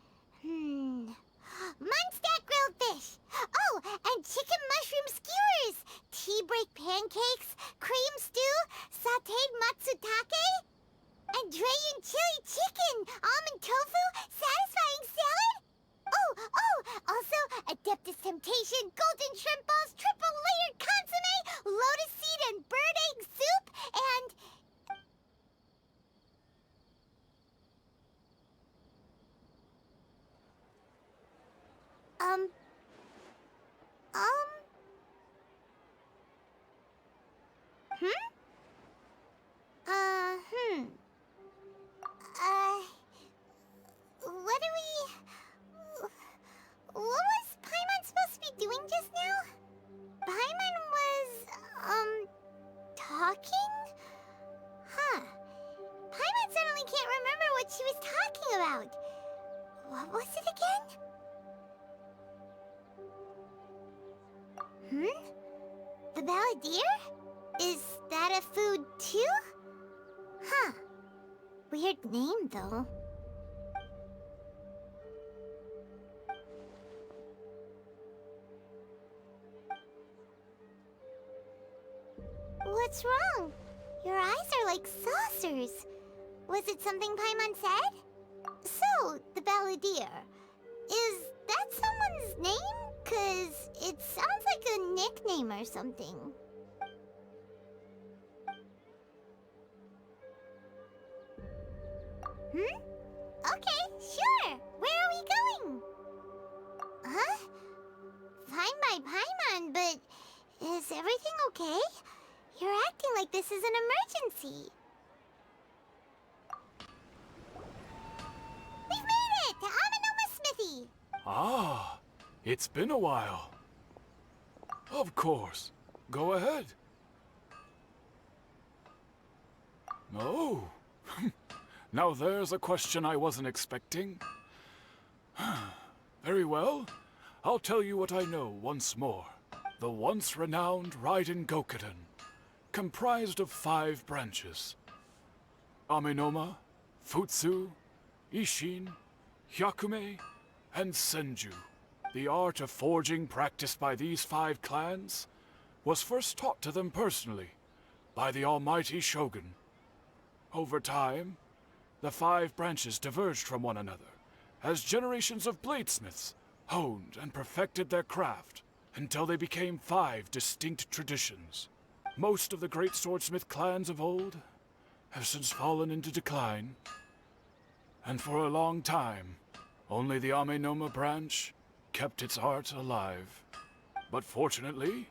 Munstack grilled fish. Oh, and chicken mushroom skewers. Tea break pancakes, cream stew, sauteed matsutake, and Dragon chili chicken, almond tofu, satisfying salad. Oh, also Adeptus Temptation, golden shrimp balls, triple layered consomme, lotus seed and bird egg soup, and... What was Paimon supposed to be doing just now? Paimon was, talking? Huh. Paimon suddenly can't remember what she was talking about. What was it again? The Balladeer? Is that a food too? Huh. Weird name, though. What's wrong? Your eyes are like saucers. Was it something Paimon said? So, the Balladeer. Is that someone's name? 'Cause it sounds like a nickname or something. Okay, sure. Where are we going? Huh? Fine by Paimon, but is everything okay? You're acting like this is an emergency. We've made it to Amanoma Smithy. Ah, it's been a while. Of course. Go ahead. Oh. Now there's a question I wasn't expecting. Very well. I'll tell you what I know once more. The once renowned Raiden Gokuden, comprised of 5 branches. Amenoma, Futsu, Ishin, Hyakume, and Senju. The art of forging practiced by these 5 clans was first taught to them personally by the almighty Shogun. Over time, the 5 branches diverged from one another as generations of bladesmiths honed and perfected their craft until they became 5 distinct traditions. Most of the great swordsmith clans of old have since fallen into decline, and for a long time, only the Amenoma branch kept its art alive. But fortunately,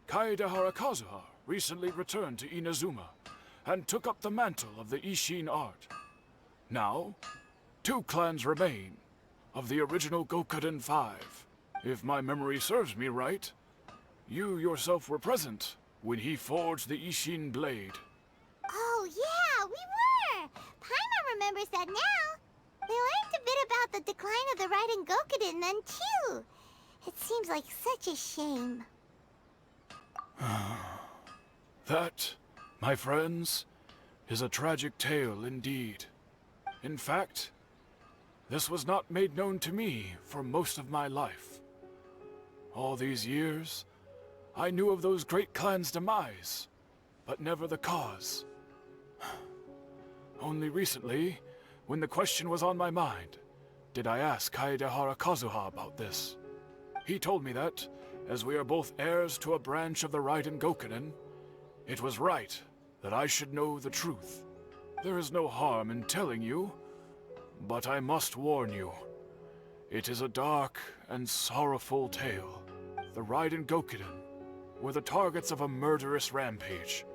Kaedehara Kazuha recently returned to Inazuma and took up the mantle of the Ishin art. Now, 2 clans remain of the original Gokuden 5. If my memory serves me right, you yourself were present when he forged the Ishin blade. Oh yeah, we were! Paimon remembers that now. We learned a bit about the decline of the Raiden Gokuden then too. It seems like such a shame. That, my friends, is a tragic tale indeed. In fact, this was not made known to me for most of my life. All these years, I knew of those great clans' demise, but never the cause. Only recently, when the question was on my mind, did I ask Kaedehara Kazuha about this. He told me that, as we are both heirs to a branch of the Raiden Gokuden, it was right that I should know the truth. There is no harm in telling you, but I must warn you. It is a dark and sorrowful tale. The Raiden Gokuden were the targets of a murderous rampage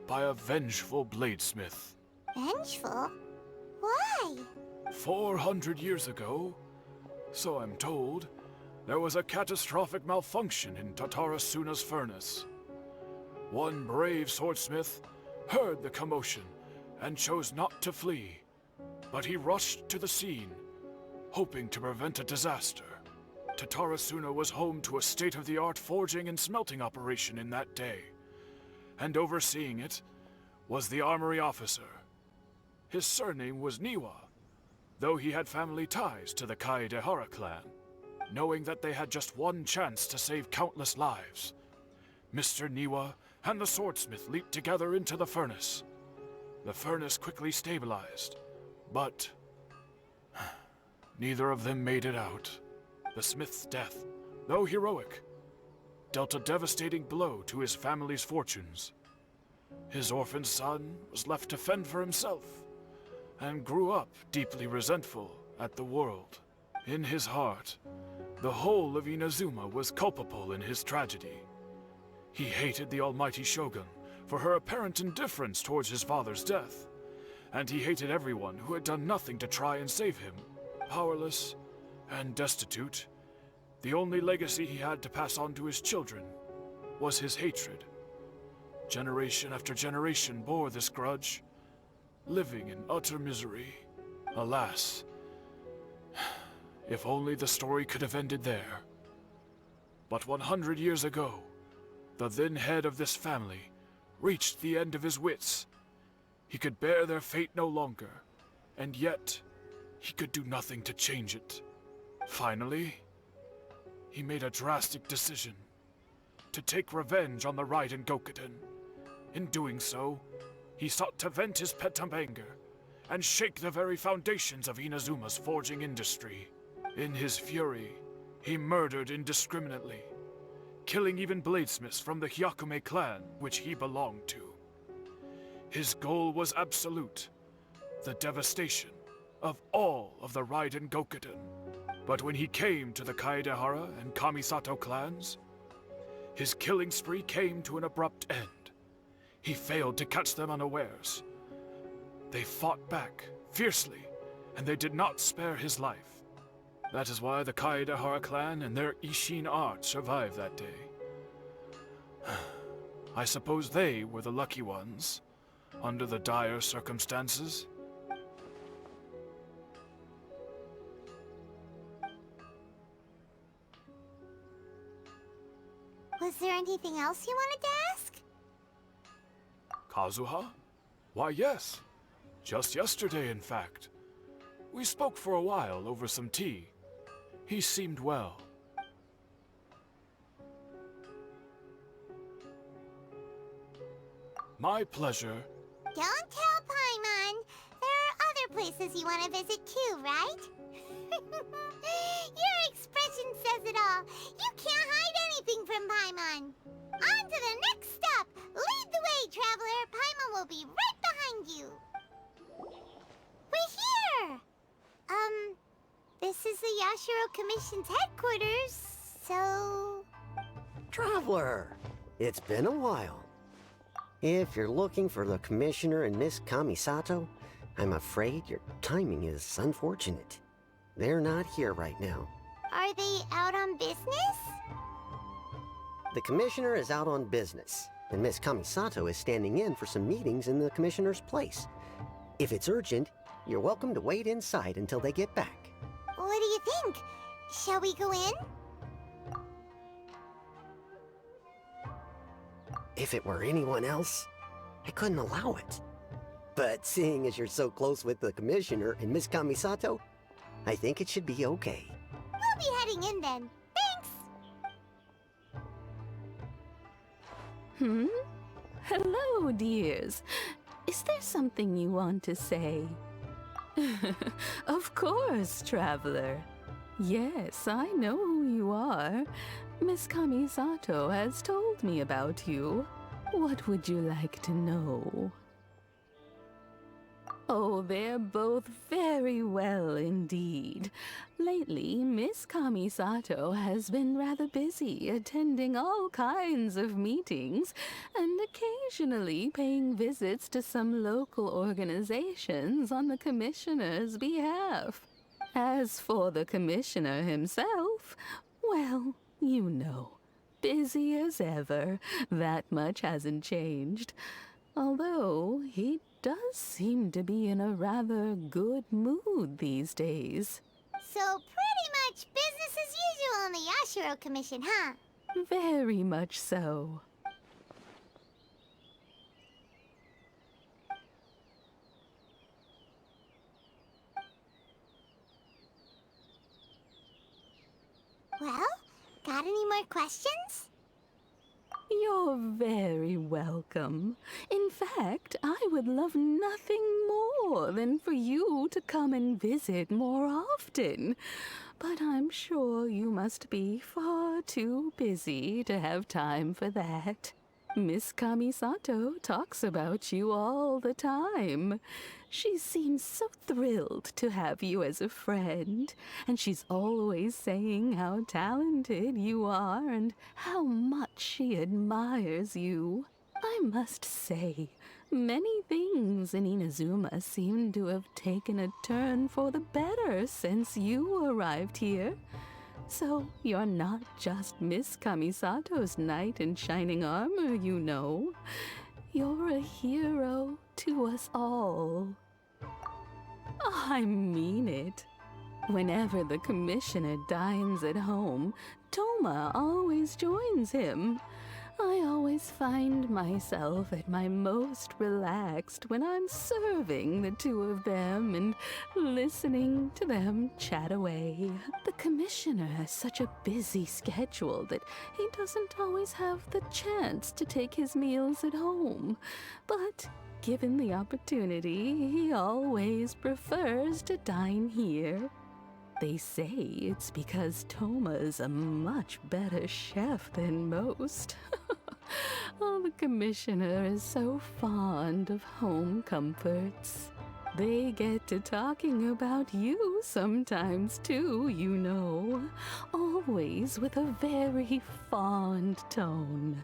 by a vengeful bladesmith. Vengeful? Why? 400 years ago, so I'm told, there was a catastrophic malfunction in Tatarasuna's furnace. One brave swordsmith heard the commotion and chose not to flee, but he rushed to the scene hoping to prevent a disaster. Tatarasuna was home to a state-of-the-art forging and smelting operation in that day, and overseeing it was the armory officer. His surname was Niwa, though he had family ties to the Kaedehara clan. Knowing that they had just one chance to save countless lives, Mr. Niwa and the swordsmith leaped together into the furnace. The furnace quickly stabilized, but neither of them made it out. The smith's death, though heroic, dealt a devastating blow to his family's fortunes. His orphaned son was left to fend for himself, and grew up deeply resentful at the world. In his heart, the whole of Inazuma was culpable in his tragedy. He hated the almighty Shogun for her apparent indifference towards his father's death, and he hated everyone who had done nothing to try and save him. Powerless and destitute, the only legacy he had to pass on to his children was his hatred. Generation after generation bore this grudge, living in utter misery. Alas, if only the story could have ended there. But 100 years ago, the then head of this family reached the end of his wits. He could bear their fate no longer, and yet he could do nothing to change it. Finally, he made a drastic decision to take revenge on the Raiden Gokuden. In doing so, he sought to vent his pent anger and shake the very foundations of Inazuma's forging industry. In his fury, he murdered indiscriminately, killing even bladesmiths from the Hyakume clan, which he belonged to. His goal was absolute, the devastation of all of the Raiden Gokuden. But when he came to the Kaedehara and Kamisato clans, his killing spree came to an abrupt end. He failed to catch them unawares. They fought back fiercely, and they did not spare his life. That is why the Kaedehara clan and their Ishin art survived that day. I suppose they were the lucky ones, under the dire circumstances. Was there anything else you wanted to ask? Kazuha? Why, yes. Just yesterday, in fact. We spoke for a while over some tea. He seemed well. My pleasure. Don't tell Paimon. There are other places you want to visit too, right? Your expression says it all. You can't hide anything from Paimon. On to the next stop. Lead the way, traveler. Paimon will be right behind you. We're here. This is the Yashiro Commission's headquarters, so... Traveler, it's been a while. If you're looking for the Commissioner and Miss Kamisato, I'm afraid your timing is unfortunate. They're not here right now. Are they out on business? The Commissioner is out on business, and Miss Kamisato is standing in for some meetings in the Commissioner's place. If it's urgent, you're welcome to wait inside until they get back. What do you think? Shall we go in? If it were anyone else, I couldn't allow it. But seeing as you're so close with the Commissioner and Miss Kamisato, I think it should be okay. We'll be heading in then. Thanks! Hello, dears. Is there something you want to say? Of course, traveler. Yes, I know who you are. Miss Kamisato has told me about you. What would you like to know? Oh, they're both very well indeed. Lately, Miss Kamisato has been rather busy attending all kinds of meetings and occasionally paying visits to some local organizations on the Commissioner's behalf. As for the Commissioner himself, well, you know, busy as ever. That much hasn't changed. Although he does seem to be in a rather good mood these days. So pretty much business as usual on the Yashiro Commission, huh? Very much so. Well, got any more questions? You're very welcome. In fact, I would love nothing more than for you to come and visit more often. But I'm sure you must be far too busy to have time for that. Miss Kamisato talks about you all the time. She seems so thrilled to have you as a friend, and she's always saying how talented you are and how much she admires you. I must say, many things in Inazuma seem to have taken a turn for the better since you arrived here. So you're not just Miss Kamisato's knight in shining armor, you know. You're a hero to us all. I mean it. Whenever the commissioner dines at home, Toma always joins him. I always find myself at my most relaxed when I'm serving the two of them and listening to them chat away. The commissioner has such a busy schedule that he doesn't always have the chance to take his meals at home. But given the opportunity, he always prefers to dine here. They say it's because Toma's a much better chef than most. Oh, the commissioner is so fond of home comforts. They get to talking about you sometimes too, you know. Always with a very fond tone.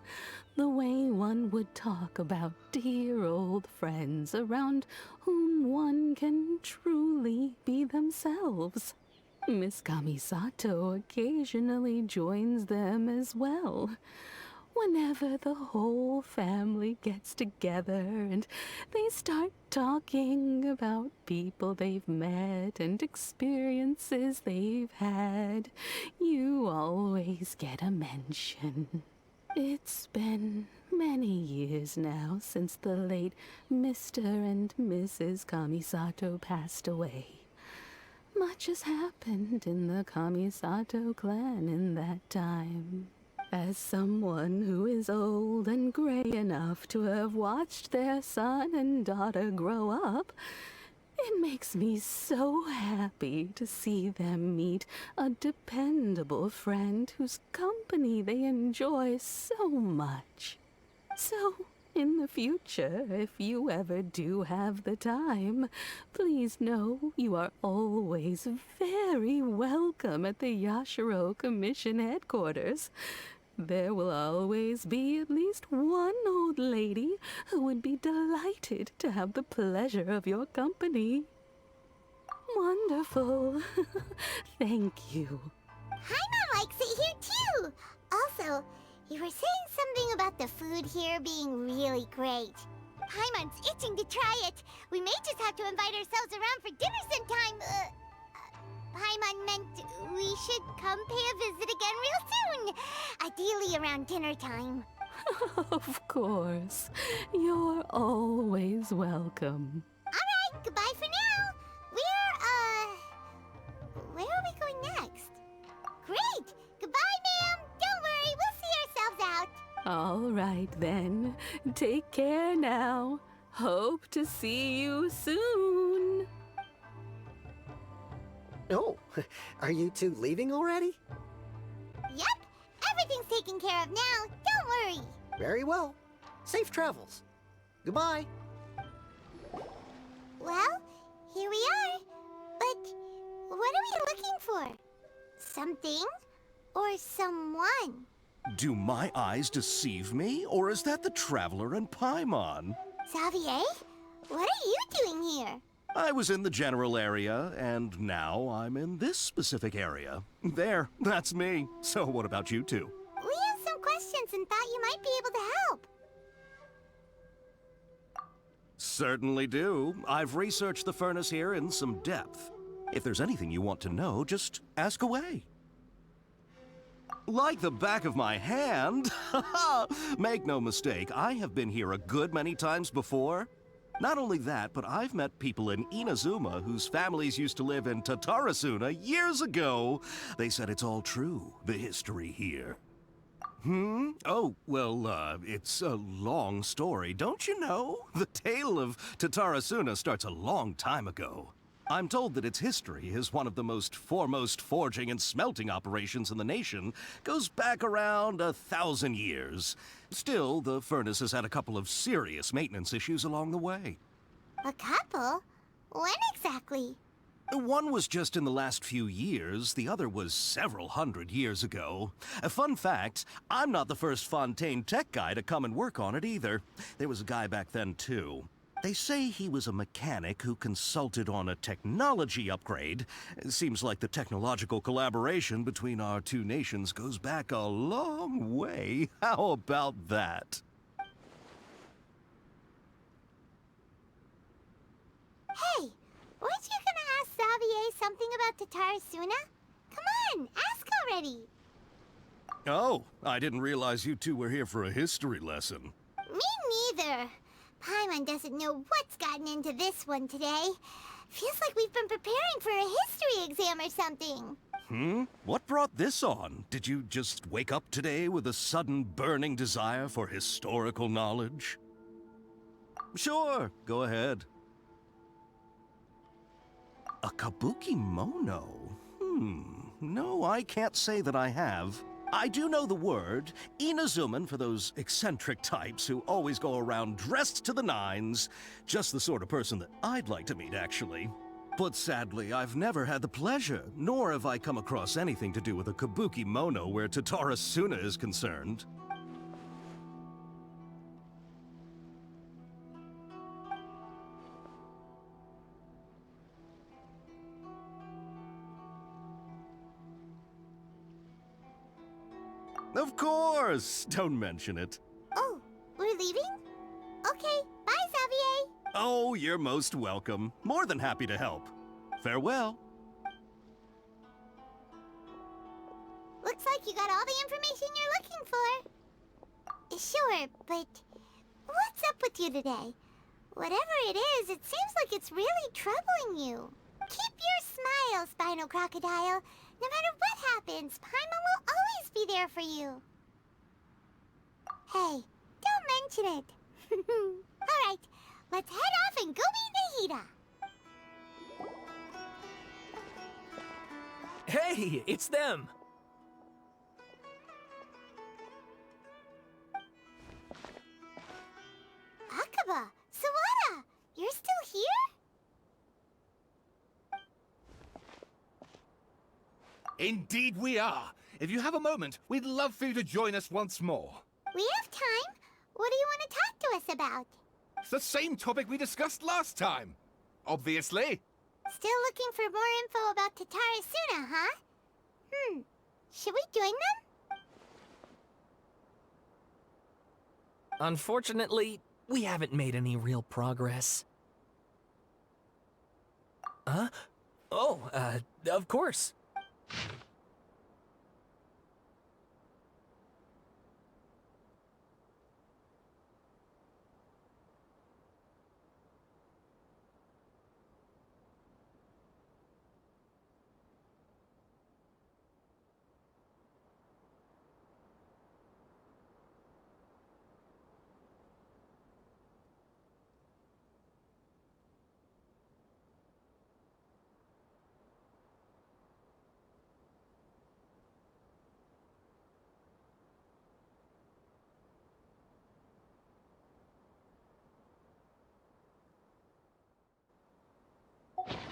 The way one would talk about dear old friends around whom one can truly be themselves. Miss Kamisato occasionally joins them as well. Whenever the whole family gets together and they start talking about people they've met and experiences they've had, you always get a mention. It's been many years now since the late Mr. and Mrs. Kamisato passed away. Much has happened in the Kamisato clan in that time. As someone who is old and gray enough to have watched their son and daughter grow up, it makes me so happy to see them meet a dependable friend whose company they enjoy so much. So, in the future, if you ever do have the time, please know you are always very welcome at the Yashiro Commission headquarters. There will always be at least one old lady who would be delighted to have the pleasure of your company. Wonderful. Thank you. Paimon likes it here too! Also, you were saying something about the food here being really great. Paimon's itching to try it. We may just have to invite ourselves around for dinner sometime. Paimon meant we should come pay a visit again real soon. Ideally around dinner time. Of course. You're always welcome. Alright, goodbye for now. Where are we going next? Great! Goodbye, ma'am! Don't worry, we'll see ourselves out. All right then. Take care now. Hope to see you soon. Oh, are you two leaving already? Yep, everything's taken care of now. Don't worry. Very well. Safe travels. Goodbye. Well, here we are. But what are we looking for? Something or someone? Do my eyes deceive me, or is that the Traveler and Paimon? Xavier, what are you doing here? I was in the general area, and now I'm in this specific area. There, that's me. So what about you two? We have some questions and thought you might be able to help. Certainly do. I've researched the furnace here in some depth. If there's anything you want to know, just ask away. Like the back of my hand? Make no mistake, I have been here a good many times before. Not only that, but I've met people in Inazuma whose families used to live in Tatarasuna years ago. They said it's all true, the history here. Oh, well, it's a long story, don't you know? The tale of Tatarasuna starts a long time ago. I'm told that its history as one of the most foremost forging and smelting operations in the nation goes back around 1,000 years. Still, the furnace has had a couple of serious maintenance issues along the way. A couple? When exactly? One was just in the last few years, the other was several hundred years ago. A fun fact, I'm not the first Fontaine tech guy to come and work on it either. There was a guy back then too. They say he was a mechanic who consulted on a technology upgrade. It seems like the technological collaboration between our two nations goes back a long way. How about that? Hey, weren't you gonna ask Xavier something about Tatarasuna? Come on, ask already. Oh, I didn't realize you two were here for a history lesson. Me neither. Paimon doesn't know what's gotten into this one today. Feels like we've been preparing for a history exam or something. What brought this on? Did you just wake up today with a sudden burning desire for historical knowledge? Sure, go ahead. A kabuki mono? No, I can't say that I have. I do know the word, Inazuman for those eccentric types who always go around dressed to the nines. Just the sort of person that I'd like to meet, actually. But sadly, I've never had the pleasure, nor have I come across anything to do with a kabuki mono where Tatarasuna is concerned. Of course! Don't mention it. Oh, we're leaving? Okay, bye, Xavier. Oh, you're most welcome. More than happy to help. Farewell. Looks like you got all the information you're looking for. Sure, but what's up with you today? Whatever it is, it seems like it's really troubling you. Keep your smile, Spinal Crocodile. No matter what happens, Paimon will always be there for you. Hey, don't mention it. Alright, let's head off and go meet Nahida. Hey, it's them! Akaba, Sawada, you're still here? Indeed we are. If you have a moment, we'd love for you to join us once more. We have time. What do you want to talk to us about? It's the same topic we discussed last time. Obviously. Still looking for more info about Tatarasuna, huh? Should we join them? Unfortunately, we haven't made any real progress. Huh? Oh, of course.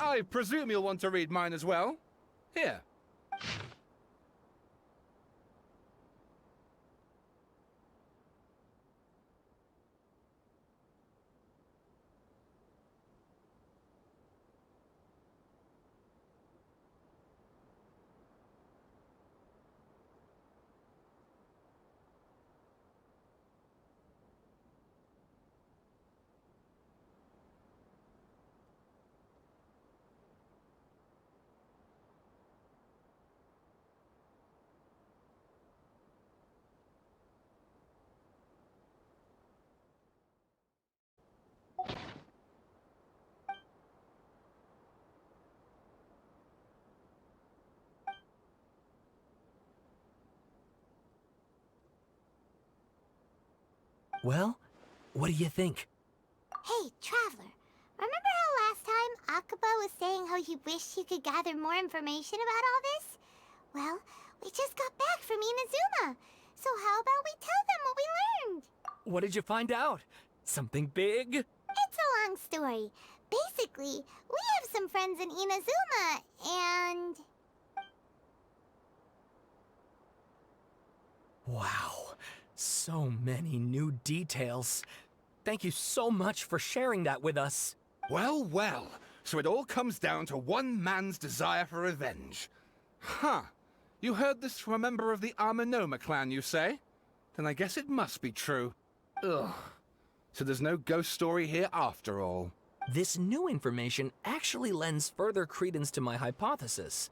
I presume you'll want to read mine as well. Here. Well, what do you think? Hey, Traveler. Remember how last time Akaba was saying how he wished he could gather more information about all this? Well, we just got back from Inazuma. So how about we tell them what we learned? What did you find out? Something big? It's a long story. Basically, we have some friends in Inazuma, and... Wow, so many new details. Thank you so much for sharing that with us. Well, well. So it all comes down to one man's desire for revenge. Huh. You heard this from a member of the Amanoma clan, you say? Then I guess it must be true. Ugh. So there's no ghost story here after all. This new information actually lends further credence to my hypothesis.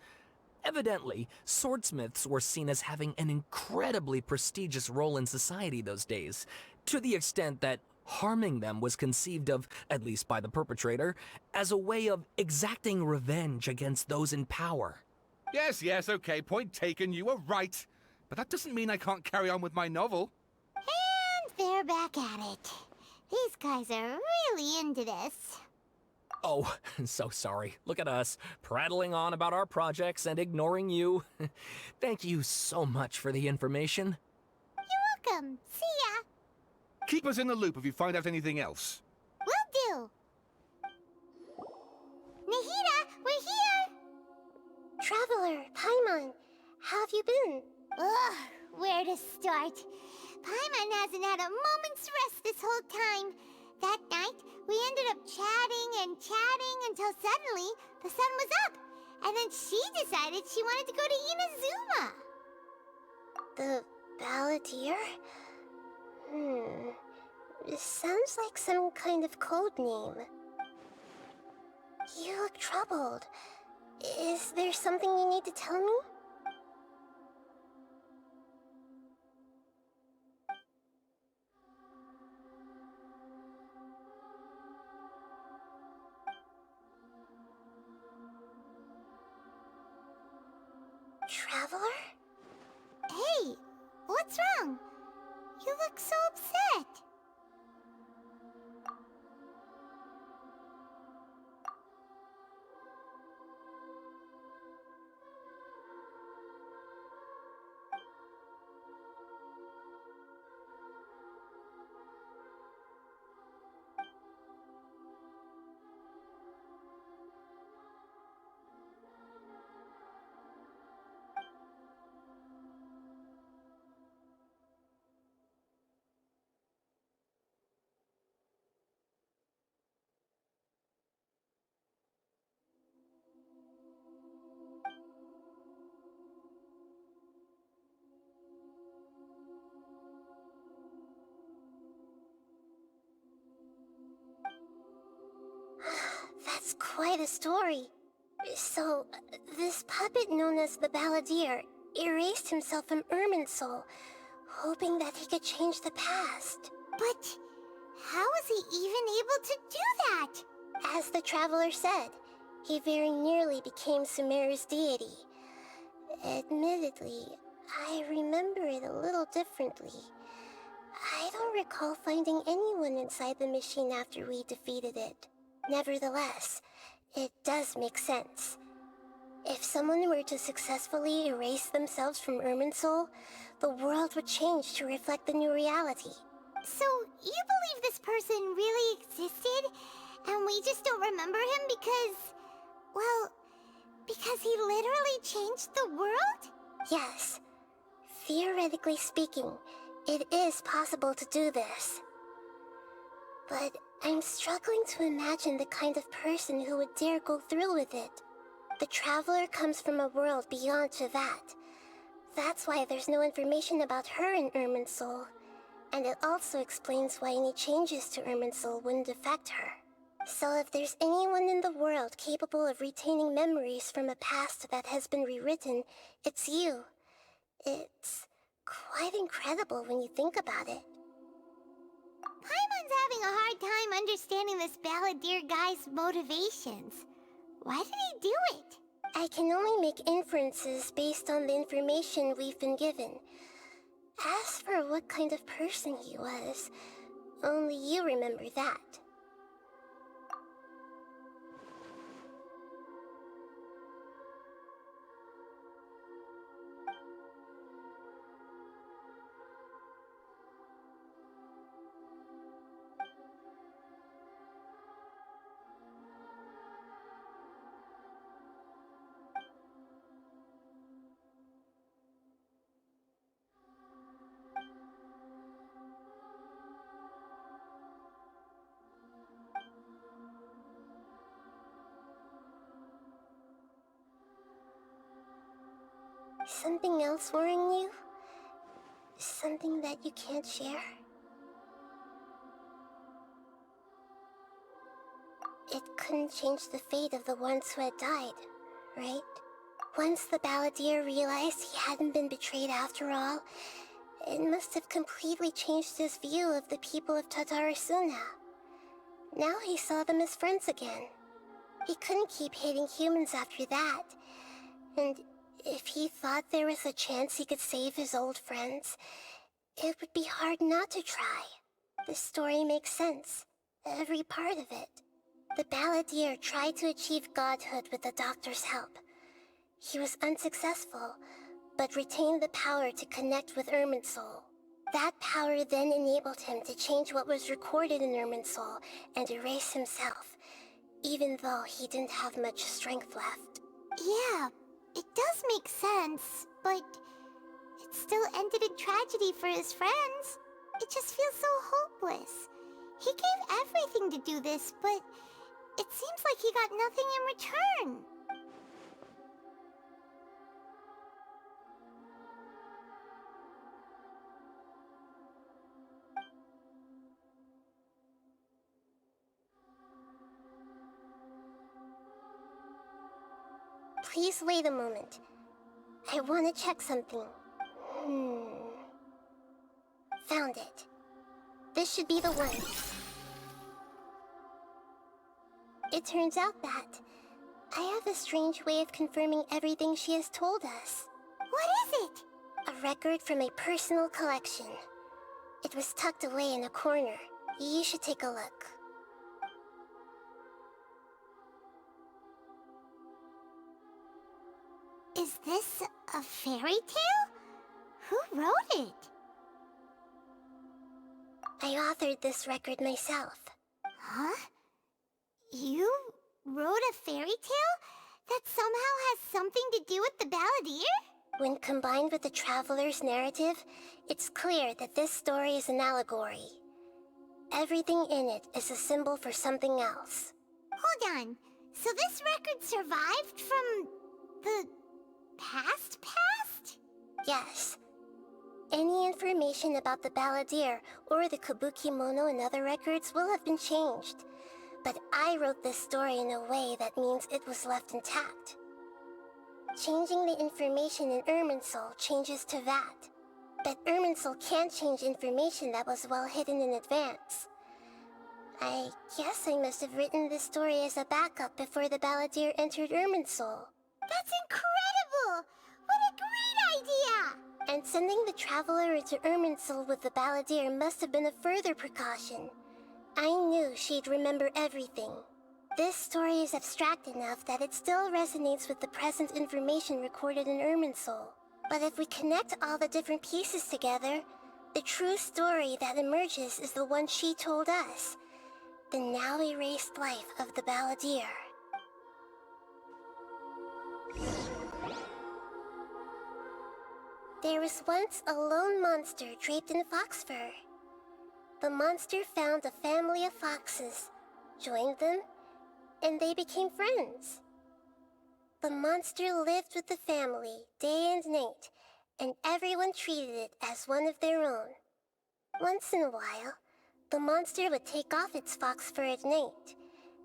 Evidently, swordsmiths were seen as having an incredibly prestigious role in society those days, to the extent that harming them was conceived of, at least by the perpetrator, as a way of exacting revenge against those in power. Yes, okay, point taken, you were right. But that doesn't mean I can't carry on with my novel. And they're back at it. These guys are really into this. Oh, so sorry. Look at us, prattling on about our projects and ignoring you. Thank you so much for the information. You're welcome. See ya. Keep us in the loop if you find out anything else. Will do. Nahida, we're here! Traveler, Paimon, how have you been? Ugh, where to start? Paimon hasn't had a moment's rest this whole time. That night, we ended up chatting and chatting until suddenly the sun was up. And then she decided she wanted to go to Inazuma. The Balladeer? This sounds like some kind of code name. You look troubled. Is there something you need to tell me? Traveler? Hey, what's wrong? You look so upset. That's quite a story. So, this puppet known as the Balladeer erased himself from Irminsul, hoping that he could change the past. But how was he even able to do that? As the Traveler said, he very nearly became Sumeru's deity. Admittedly, I remember it a little differently. I don't recall finding anyone inside the machine after we defeated it. Nevertheless, it does make sense. If someone were to successfully erase themselves from Irminsul, the world would change to reflect the new reality. So, you believe this person really existed, and we just don't remember him because... well, because he literally changed the world? Yes. Theoretically speaking, it is possible to do this. But I'm struggling to imagine the kind of person who would dare go through with it. The Traveler comes from a world beyond to that. That's why there's no information about her in Irminsul. And it also explains why any changes to Irminsul wouldn't affect her. So if there's anyone in the world capable of retaining memories from a past that has been rewritten, it's you. It's quite incredible when you think about it. Paimon's having a hard time understanding this Balladeer guy's motivations. Why did he do it? I can only make inferences based on the information we've been given. As for what kind of person he was, only you remember that. Something else worrying you? Something that you can't share? It couldn't change the fate of the ones who had died, right? Once the Balladeer realized he hadn't been betrayed after all, it must have completely changed his view of the people of Tatarasuna. Now he saw them as friends again. He couldn't keep hating humans after that, and if he thought there was a chance he could save his old friends, it would be hard not to try. The story makes sense, every part of it. The Balladeer tried to achieve godhood with the doctor's help. He was unsuccessful, but retained the power to connect with Irminsul. That power then enabled him to change what was recorded in Irminsul and erase himself, even though he didn't have much strength left. Yeah, it does make sense, but it still ended in tragedy for his friends. It just feels so hopeless. He gave everything to do this, but it seems like he got nothing in return. Please wait a moment. I want to check something. Found it. This should be the one. It turns out that I have a strange way of confirming everything she has told us. What is it? A record from a personal collection. It was tucked away in a corner. You should take a look. Is this a fairy tale? Who wrote it? I authored this record myself. Huh? You wrote a fairy tale that somehow has something to do with the Balladeer? When combined with the Traveler's narrative, it's clear that this story is an allegory. Everything in it is a symbol for something else. Hold on. So this record survived from the past? Yes. Any information about the Balladeer or the Kabukimono in other records will have been changed. But I wrote this story in a way that means it was left intact. Changing the information in Irminsul changes to that. But Irminsul can't change information that was well hidden in advance. I guess I must have written this story as a backup before the Balladeer entered Irminsul. That's incredible! What a great idea! And sending the Traveler into Irminsul with the Balladeer must have been a further precaution. I knew she'd remember everything. This story is abstract enough that it still resonates with the present information recorded in Irminsul. But if we connect all the different pieces together, the true story that emerges is the one she told us. The now erased life of the Balladeer. There was once a lone monster draped in fox fur. The monster found a family of foxes, joined them, and they became friends. The monster lived with the family day and night, and everyone treated it as one of their own. Once in a while, the monster would take off its fox fur at night,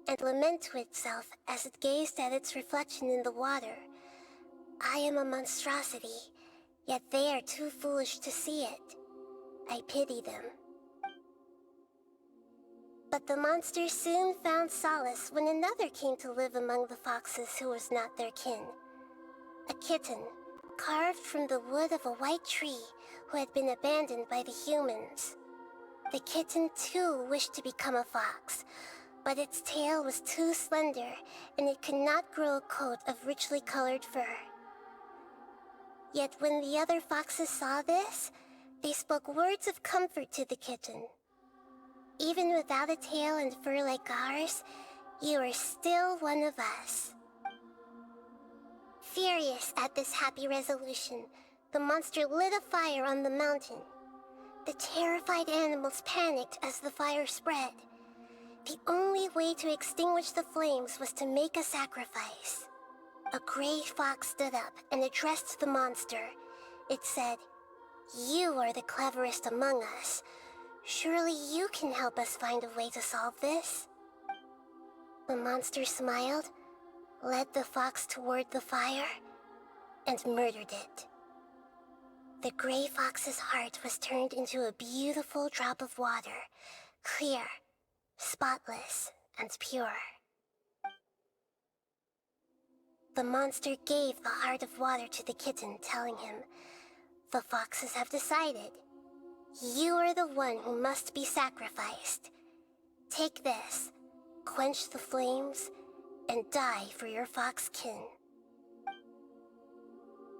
and lament to itself as it gazed at its reflection in the water. I am a monstrosity, yet they are too foolish to see it. I pity them. But the monster soon found solace when another came to live among the foxes who was not their kin. A kitten, carved from the wood of a white tree who had been abandoned by the humans. The kitten too wished to become a fox, but its tail was too slender and it could not grow a coat of richly colored fur. Yet when the other foxes saw this, they spoke words of comfort to the kitten. Even without a tail and fur like ours, you are still one of us. Furious at this happy resolution, the monster lit a fire on the mountain. The terrified animals panicked as the fire spread. The only way to extinguish the flames was to make a sacrifice. A gray fox stood up and addressed the monster. It said, "You are the cleverest among us. Surely you can help us find a way to solve this." The monster smiled, led the fox toward the fire, and murdered it. The gray fox's heart was turned into a beautiful drop of water, clear, spotless, and pure. The monster gave the heart of water to the kitten, telling him, "The foxes have decided. You are the one who must be sacrificed. Take this, quench the flames, and die for your fox kin."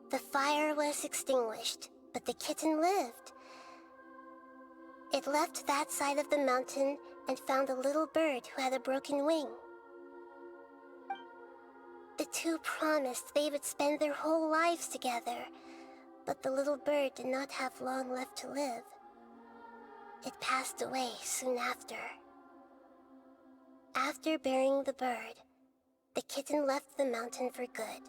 The fire was extinguished, but the kitten lived. It left that side of the mountain and found a little bird who had a broken wing. The two promised they would spend their whole lives together, but the little bird did not have long left to live. It passed away soon after. After burying the bird, the kitten left the mountain for good.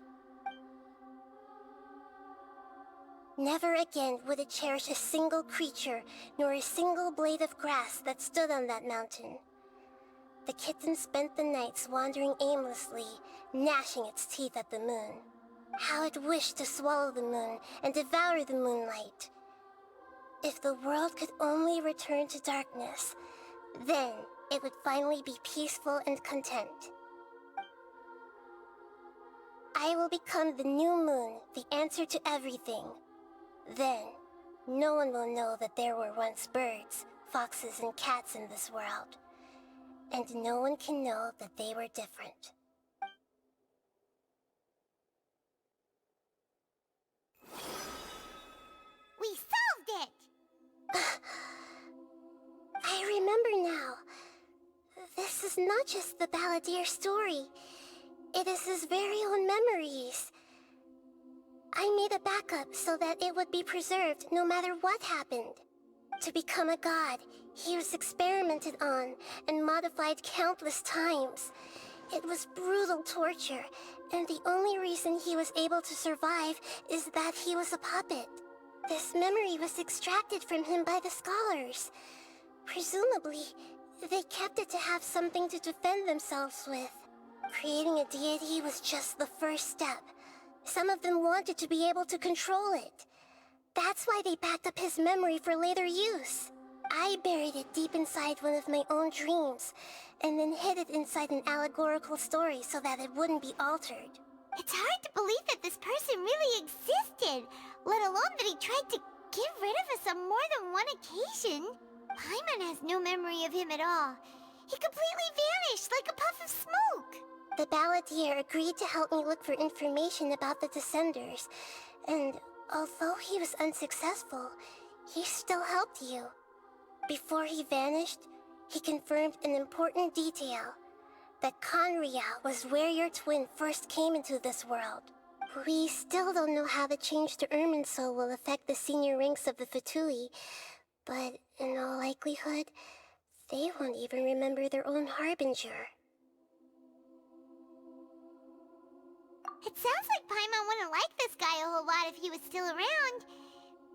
Never again would it cherish a single creature, nor a single blade of grass that stood on that mountain. The kitten spent the nights wandering aimlessly, gnashing its teeth at the moon. How it wished to swallow the moon and devour the moonlight. If the world could only return to darkness, then it would finally be peaceful and content. I will become the new moon, the answer to everything. Then, no one will know that there were once birds, foxes, and cats in this world. And no one can know that they were different. We solved it! I remember now. This is not just the Balladeer story. It is his very own memories. I made a backup so that it would be preserved no matter what happened. To become a god, he was experimented on and modified countless times. It was brutal torture, and the only reason he was able to survive is that he was a puppet. This memory was extracted from him by the scholars. Presumably, they kept it to have something to defend themselves with. Creating a deity was just the first step. Some of them wanted to be able to control it. That's why they backed up his memory for later use. I buried it deep inside one of my own dreams, and then hid it inside an allegorical story so that it wouldn't be altered. It's hard to believe that this person really existed, let alone that he tried to get rid of us on more than one occasion. Paimon has no memory of him at all. He completely vanished like a puff of smoke. The Balladeer agreed to help me look for information about the Descenders, and although he was unsuccessful, he still helped you. Before he vanished, he confirmed an important detail, that Conria was where your twin first came into this world. We still don't know how the change to Irminsul will affect the senior ranks of the Fatui, but in all likelihood, they won't even remember their own Harbinger. It sounds like Paimon wouldn't like this guy a whole lot if he was still around.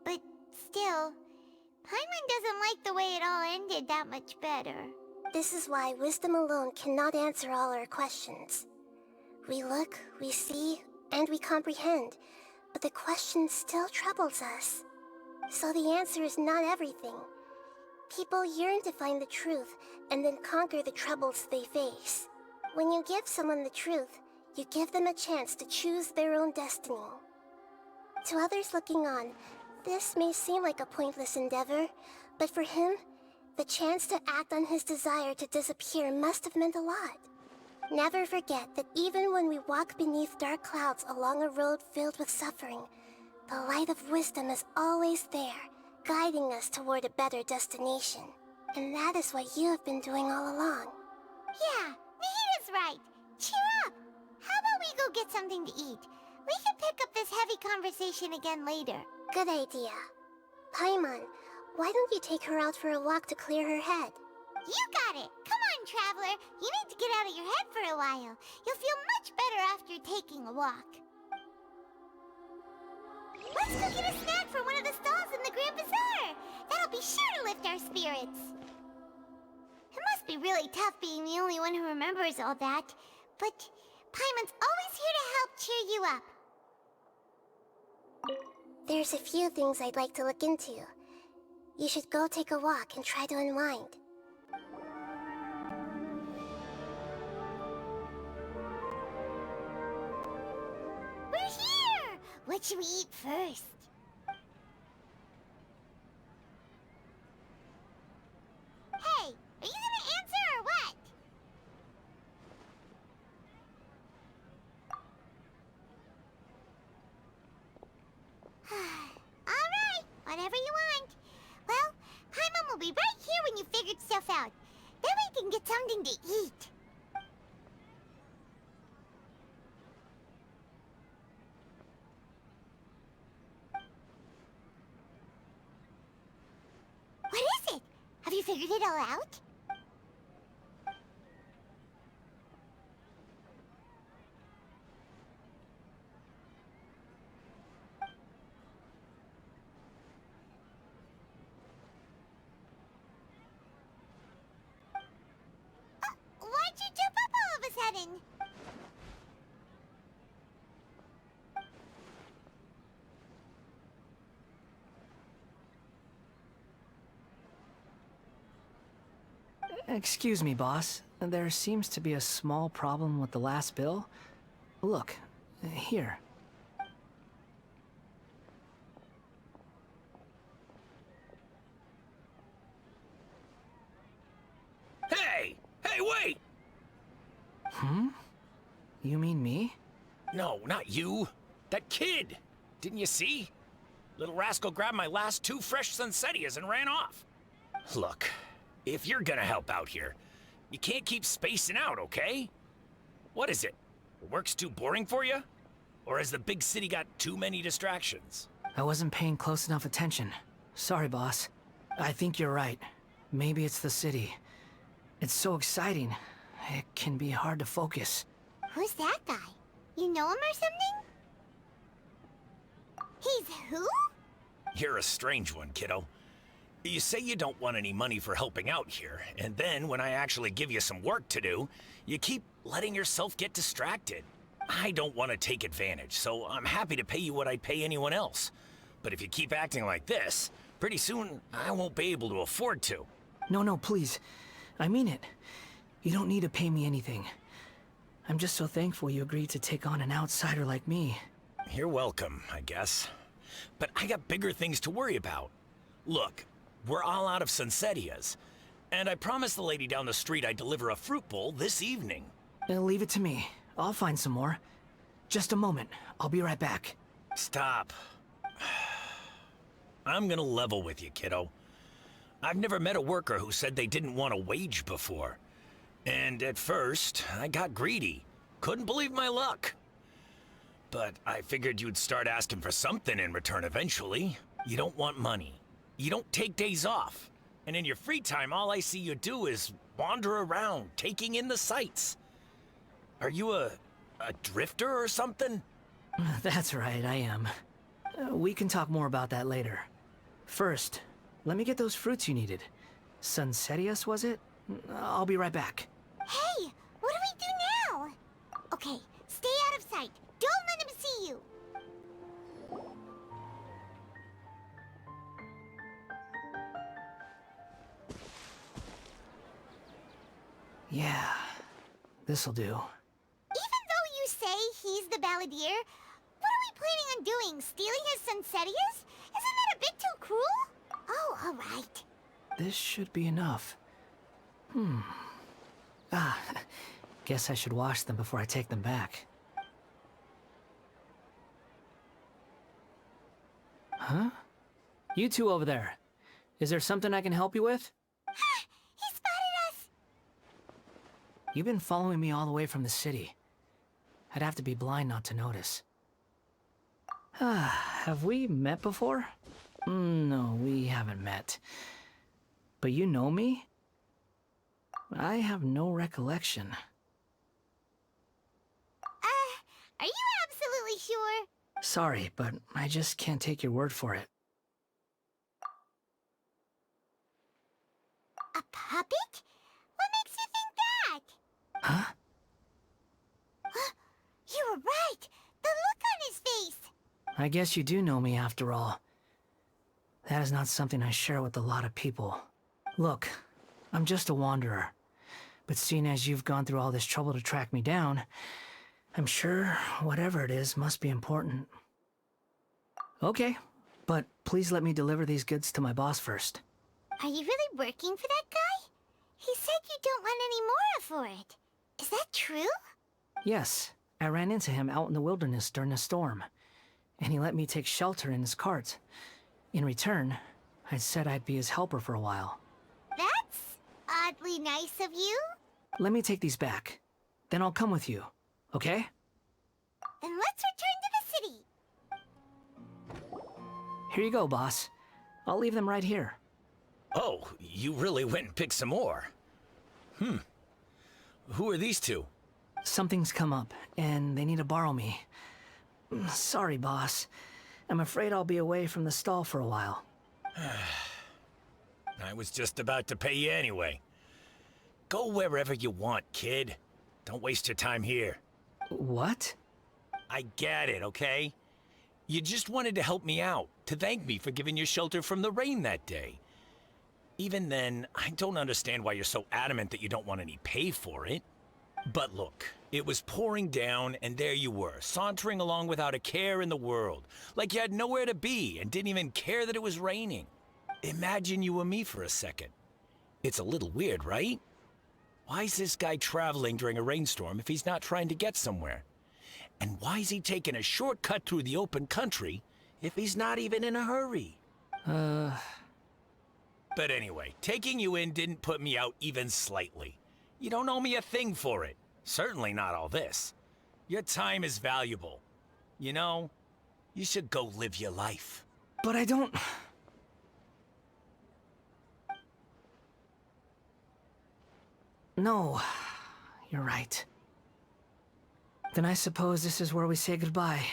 But still, Paimon doesn't like the way it all ended that much better. This is why wisdom alone cannot answer all our questions. We look, we see, and we comprehend, but the question still troubles us. So the answer is not everything. People yearn to find the truth and then conquer the troubles they face. When you give someone the truth, you give them a chance to choose their own destiny. To others looking on, this may seem like a pointless endeavor, but for him, the chance to act on his desire to disappear must have meant a lot. Never forget that even when we walk beneath dark clouds along a road filled with suffering, the light of wisdom is always there, guiding us toward a better destination. And that is what you have been doing all along. Yeah, Nahita's right. Cheer up. How about we go get something to eat? We can pick up this heavy conversation again later. Good idea. Paimon, why don't you take her out for a walk to clear her head? You got it. Come on, Traveler. You need to get out of your head for a while. You'll feel much better after taking a walk. Let's go get a snack from one of the stalls in the Grand Bazaar. That'll be sure to lift our spirits. It must be really tough being the only one who remembers all that. But Paimon's always here to help cheer you up. There's a few things I'd like to look into. You should go take a walk and try to unwind. We're here! What should we eat first? Hey, are you gonna answer or what? Alright, whatever you want. Well, Paimon will be right here when you figured stuff out. Then we can get something to eat. What is it? Have you figured it all out? Why'd you jump up all of a sudden? Excuse me, boss. There seems to be a small problem with the last bill. Look, here. Hey! Hey, wait! Hmm? You mean me? No, not you. That kid! Didn't you see? Little rascal grabbed my last 2 fresh Sunsettias and ran off. Look, if you're gonna help out here, you can't keep spacing out, okay? What is it? Work's too boring for you? Or has the big city got too many distractions? I wasn't paying close enough attention. Sorry, boss. I think you're right. Maybe it's the city. It's so exciting. It can be hard to focus. Who's that guy? You know him or something? He's who? You're a strange one, kiddo. You say you don't want any money for helping out here, and then when I actually give you some work to do, you keep letting yourself get distracted. I don't want to take advantage, so I'm happy to pay you what I'd pay anyone else. But if you keep acting like this, pretty soon I won't be able to afford to. No, please. I mean it. You don't need to pay me anything. I'm just so thankful you agreed to take on an outsider like me. You're welcome, I guess. But I got bigger things to worry about. Look, we're all out of Sunsettias, and I promised the lady down the street I'd deliver a fruit bowl this evening. Leave it to me. I'll find some more. Just a moment. I'll be right back. Stop. I'm gonna level with you, kiddo. I've never met a worker who said they didn't want a wage before. And at first, I got greedy. Couldn't believe my luck. But I figured you'd start asking for something in return eventually. You don't want money. You don't take days off. And in your free time, all I see you do is wander around, taking in the sights. Are you a drifter or something? That's right, I am. We can talk more about that later. First, let me get those fruits you needed. Sunsettias, was it? I'll be right back. Hey, what do we do now? Okay, stay out of sight. Don't let him see you. Yeah, this'll do. Even though you say he's the balladeer, what are we planning on doing? Stealing his Sunsetias? Isn't that a bit too cruel? Oh, alright. This should be enough. Guess I should wash them before I take them back. Huh? You two over there. Is there something I can help you with? He spotted us! You've been following me all the way from the city. I'd have to be blind not to notice. Have we met before? No, we haven't met. But you know me? I have no recollection. Are you absolutely sure? Sorry, but I just can't take your word for it. A puppet? What makes you think that? Huh? You were right! The look on his face! I guess you do know me after all. That is not something I share with a lot of people. Look, I'm just a wanderer. But seeing as you've gone through all this trouble to track me down, I'm sure whatever it is must be important. Okay, but please let me deliver these goods to my boss first. Are you really working for that guy? He said you don't want any more for it. Is that true? Yes, I ran into him out in the wilderness during a storm, and he let me take shelter in his cart. In return, I said I'd be his helper for a while. That's oddly nice of you. Let me take these back. Then I'll come with you, okay? Then let's return to the city. Here you go, boss. I'll leave them right here. Oh, you really went and picked some more. Who are these two? Something's come up, and they need to borrow me. Sorry, boss. I'm afraid I'll be away from the stall for a while. I was just about to pay you anyway. Go wherever you want, kid. Don't waste your time here. What? I get it, okay? You just wanted to help me out, to thank me for giving you shelter from the rain that day. Even then, I don't understand why you're so adamant that you don't want any pay for it. But look, it was pouring down, and there you were, sauntering along without a care in the world, like you had nowhere to be and didn't even care that it was raining. Imagine you were me for a second. It's a little weird, right? Why is this guy traveling during a rainstorm if he's not trying to get somewhere? And why is he taking a shortcut through the open country if he's not even in a hurry? But anyway, taking you in didn't put me out even slightly. You don't owe me a thing for it. Certainly not all this. Your time is valuable. You know, you should go live your life. But I don't... No, you're right. Then I suppose this is where we say goodbye.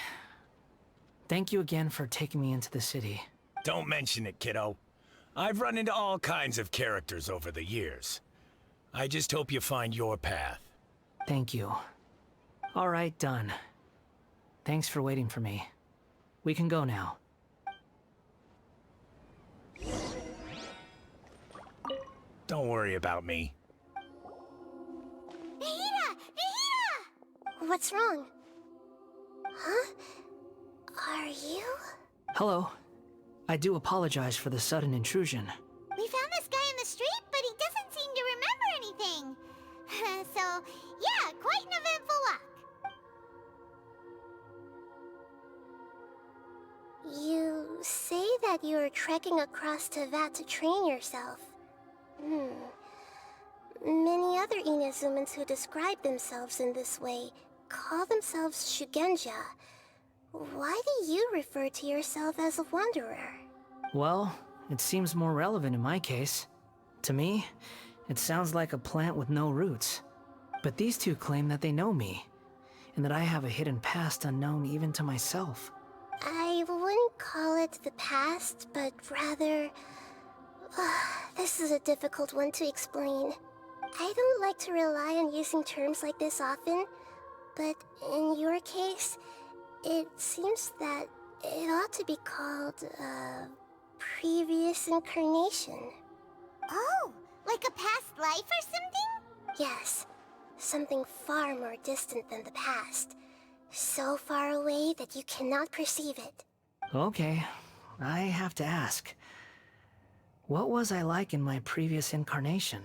Thank you again for taking me into the city. Don't mention it, kiddo. I've run into all kinds of characters over the years. I just hope you find your path. Thank you. All right, done. Thanks for waiting for me. We can go now. Don't worry about me. Nahida! Nahida! What's wrong? Huh? Are you? Hello. I do apologize for the sudden intrusion. We found this guy in the street, but he doesn't seem to remember anything. So, yeah, quite an eventful walk. You say that you are trekking across Tevat to train yourself. Many other Inazumans who describe themselves in this way call themselves Shugenja. Why do you refer to yourself as a wanderer? Well, it seems more relevant in my case. To me, it sounds like a plant with no roots. But these two claim that they know me, and that I have a hidden past unknown even to myself. I wouldn't call it the past, but rather... this is a difficult one to explain. I don't like to rely on using terms like this often, but in your case, it seems that it ought to be called, previous incarnation. Oh, like a past life or something? Yes, something far more distant than the past. So far away that you cannot perceive it. Okay, I have to ask. What was I like in my previous incarnation?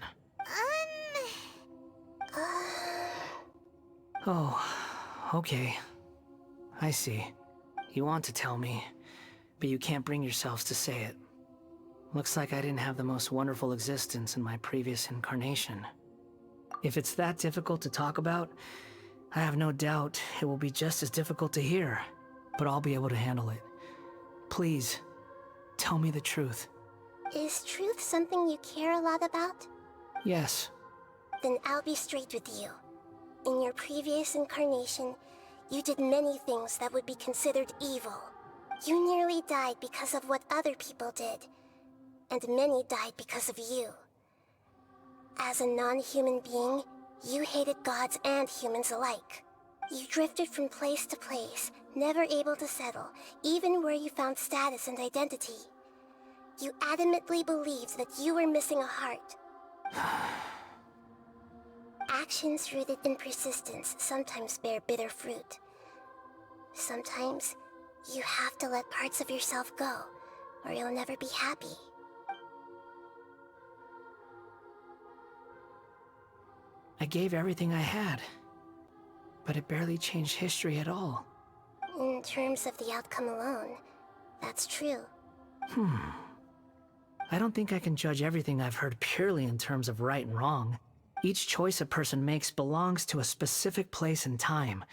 Oh, okay. I see. You want to tell me, but you can't bring yourselves to say it. Looks like I didn't have the most wonderful existence in my previous incarnation. If it's that difficult to talk about, I have no doubt it will be just as difficult to hear, but I'll be able to handle it. Please, tell me the truth. Is truth something you care a lot about? Yes. Then I'll be straight with you. In your previous incarnation, you did many things that would be considered evil. You nearly died because of what other people did, and many died because of you. As a non-human being, you hated gods and humans alike. You drifted from place to place, never able to settle, even where you found status and identity. You adamantly believed that you were missing a heart. Actions rooted in persistence sometimes bear bitter fruit. Sometimes, you have to let parts of yourself go, or you'll never be happy. I gave everything I had, but it barely changed history at all. In terms of the outcome alone, that's true. I don't think I can judge everything I've heard purely in terms of right and wrong. Each choice a person makes belongs to a specific place and time,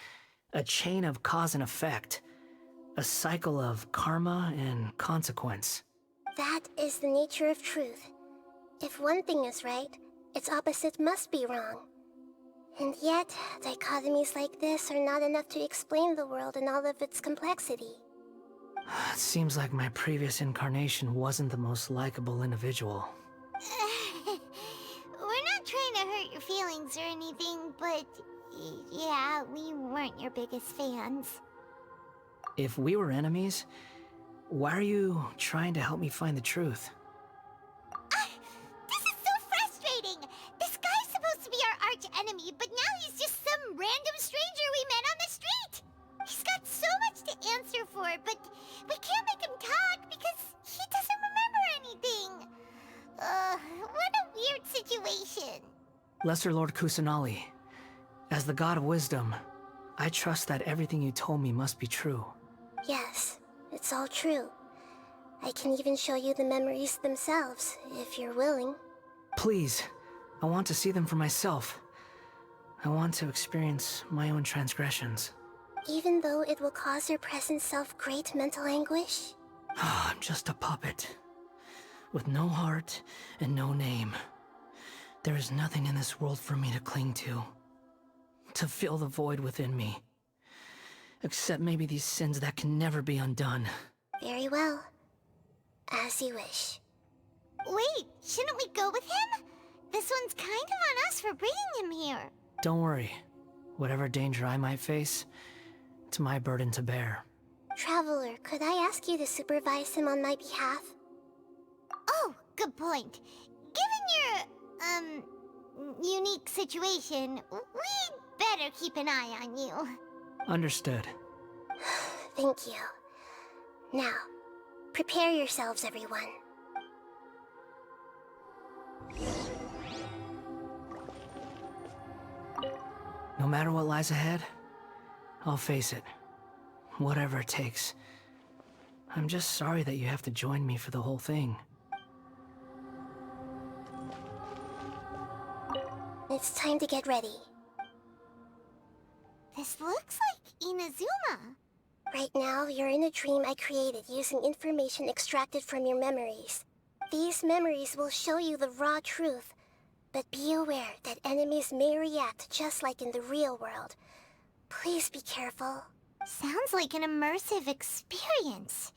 a chain of cause and effect, a cycle of karma and consequence. That is the nature of truth. If one thing is right, its opposite must be wrong. And yet, dichotomies like this are not enough to explain the world in all of its complexity. It seems like my previous incarnation wasn't the most likable individual. We're not trying to hurt your feelings or anything, but yeah, we weren't your biggest fans. If we were enemies, why are you trying to help me find the truth? This is so frustrating! This guy's supposed to be our arch enemy, but now he's just some random stranger we met on the street! He's got so much to answer for, but we can't make him talk because he doesn't remember anything. What a weird situation. Lesser Lord Kusanali, as the God of Wisdom, I trust that everything you told me must be true. Yes, it's all true. I can even show you the memories themselves, if you're willing. Please, I want to see them for myself. I want to experience my own transgressions. Even though it will cause your present self great mental anguish? I'm just a puppet, with no heart and no name. There is nothing in this world for me to cling to fill the void within me. Except maybe these sins that can never be undone. Very well. As you wish. Wait, shouldn't we go with him? This one's kind of on us for bringing him here. Don't worry. Whatever danger I might face, it's my burden to bear. Traveler, could I ask you to supervise him on my behalf? Oh, good point. Given your, unique situation, we'd better keep an eye on you. Understood. Thank you. Now, prepare yourselves, everyone. No matter what lies ahead, I'll face it. Whatever it takes. I'm just sorry that you have to join me for the whole thing. It's time to get ready. This looks like Inazuma. Right now, you're in a dream I created using information extracted from your memories. These memories will show you the raw truth, but be aware that enemies may react just like in the real world. Please be careful. Sounds like an immersive experience.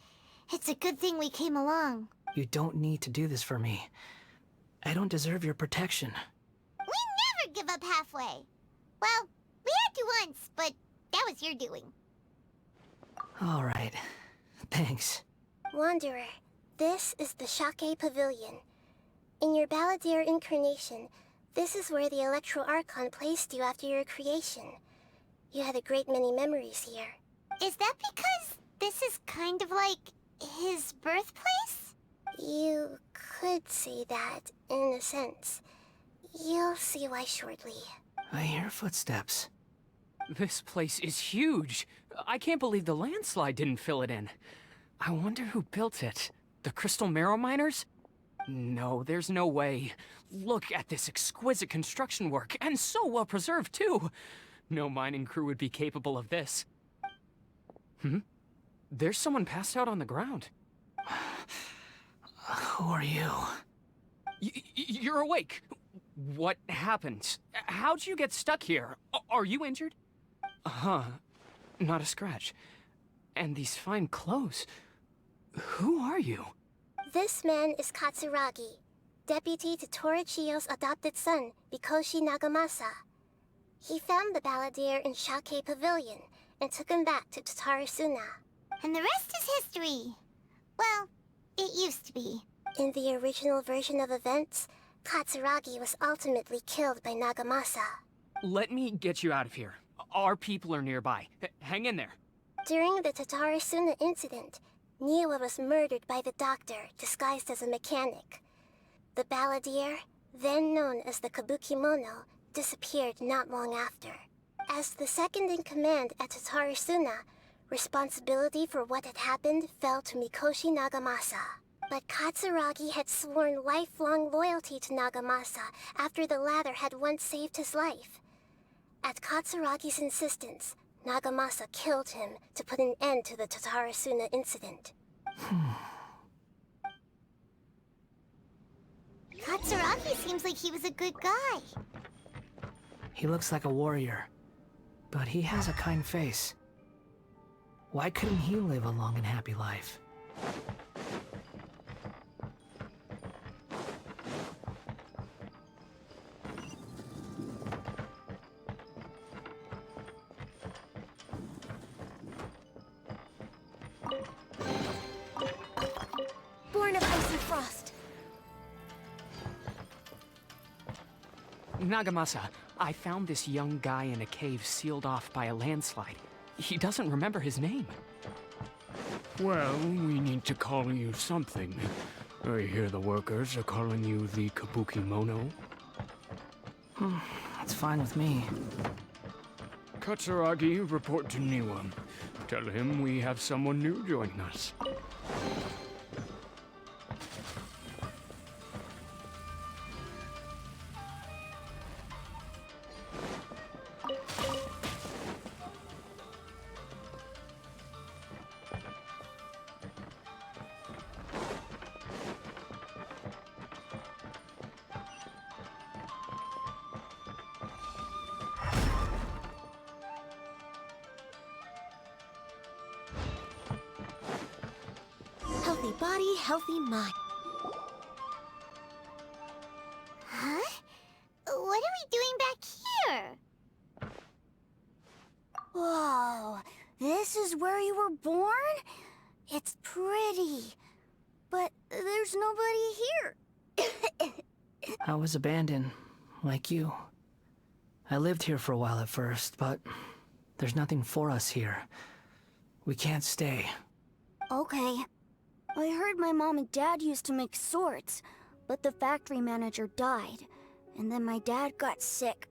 It's a good thing we came along. You don't need to do this for me. I don't deserve your protection. We never give up halfway. Well, we had to once, but that was your doing. All right. Thanks. Wanderer, this is the Shake Pavilion. In your Balladeer incarnation, this is where the Electro Archon placed you after your creation. You had a great many memories here. Is that because this is kind of like his birthplace? You could say that, in a sense. You'll see why shortly. I hear footsteps. This place is huge. I can't believe the landslide didn't fill it in. I wonder who built it. The Crystal Marrow Miners? No, there's no way. Look at this exquisite construction work, and so well preserved, too. No mining crew would be capable of this. There's someone passed out on the ground. Who are you? You're awake. What happened? How'd you get stuck here? Are you injured? Not a scratch. And these fine clothes. Who are you? This man is Katsuragi, deputy to Torichiyo's adopted son, Mikoshi Nagamasa. He found the balladeer in Shake Pavilion and took him back to Tatarasuna. And the rest is history. Well, it used to be. In the original version of events, Katsuragi was ultimately killed by Nagamasa. Let me get you out of here. Our people are nearby. Hang in there. During the Tatarasuna incident, Niwa was murdered by the doctor disguised as a mechanic. The balladeer, then known as the Kabukimono, disappeared not long after. As the second in command at Tatarasuna, responsibility for what had happened fell to Mikoshi Nagamasa. But Katsuragi had sworn lifelong loyalty to Nagamasa after the latter had once saved his life. At Katsuragi's insistence, Nagamasa killed him to put an end to the Tatarasuna incident. Katsuragi seems like he was a good guy. He looks like a warrior, but he has a kind face. Why couldn't he live a long and happy life? Born of ice and frost. Nagamasa, I found this young guy in a cave sealed off by a landslide. He doesn't remember his name. Well, we need to call you something. I hear the workers are calling you the Kabukimono. That's fine with me. Katsuragi, report to Niwa. Tell him we have someone new joining us. Healthy body, healthy mind. Huh? What are we doing back here? Whoa, this is where you were born? It's pretty, but there's nobody here. I was abandoned, like you. I lived here for a while at first, but there's nothing for us here. We can't stay. Okay. I heard my mom and dad used to make swords, but the factory manager died, and then my dad got sick.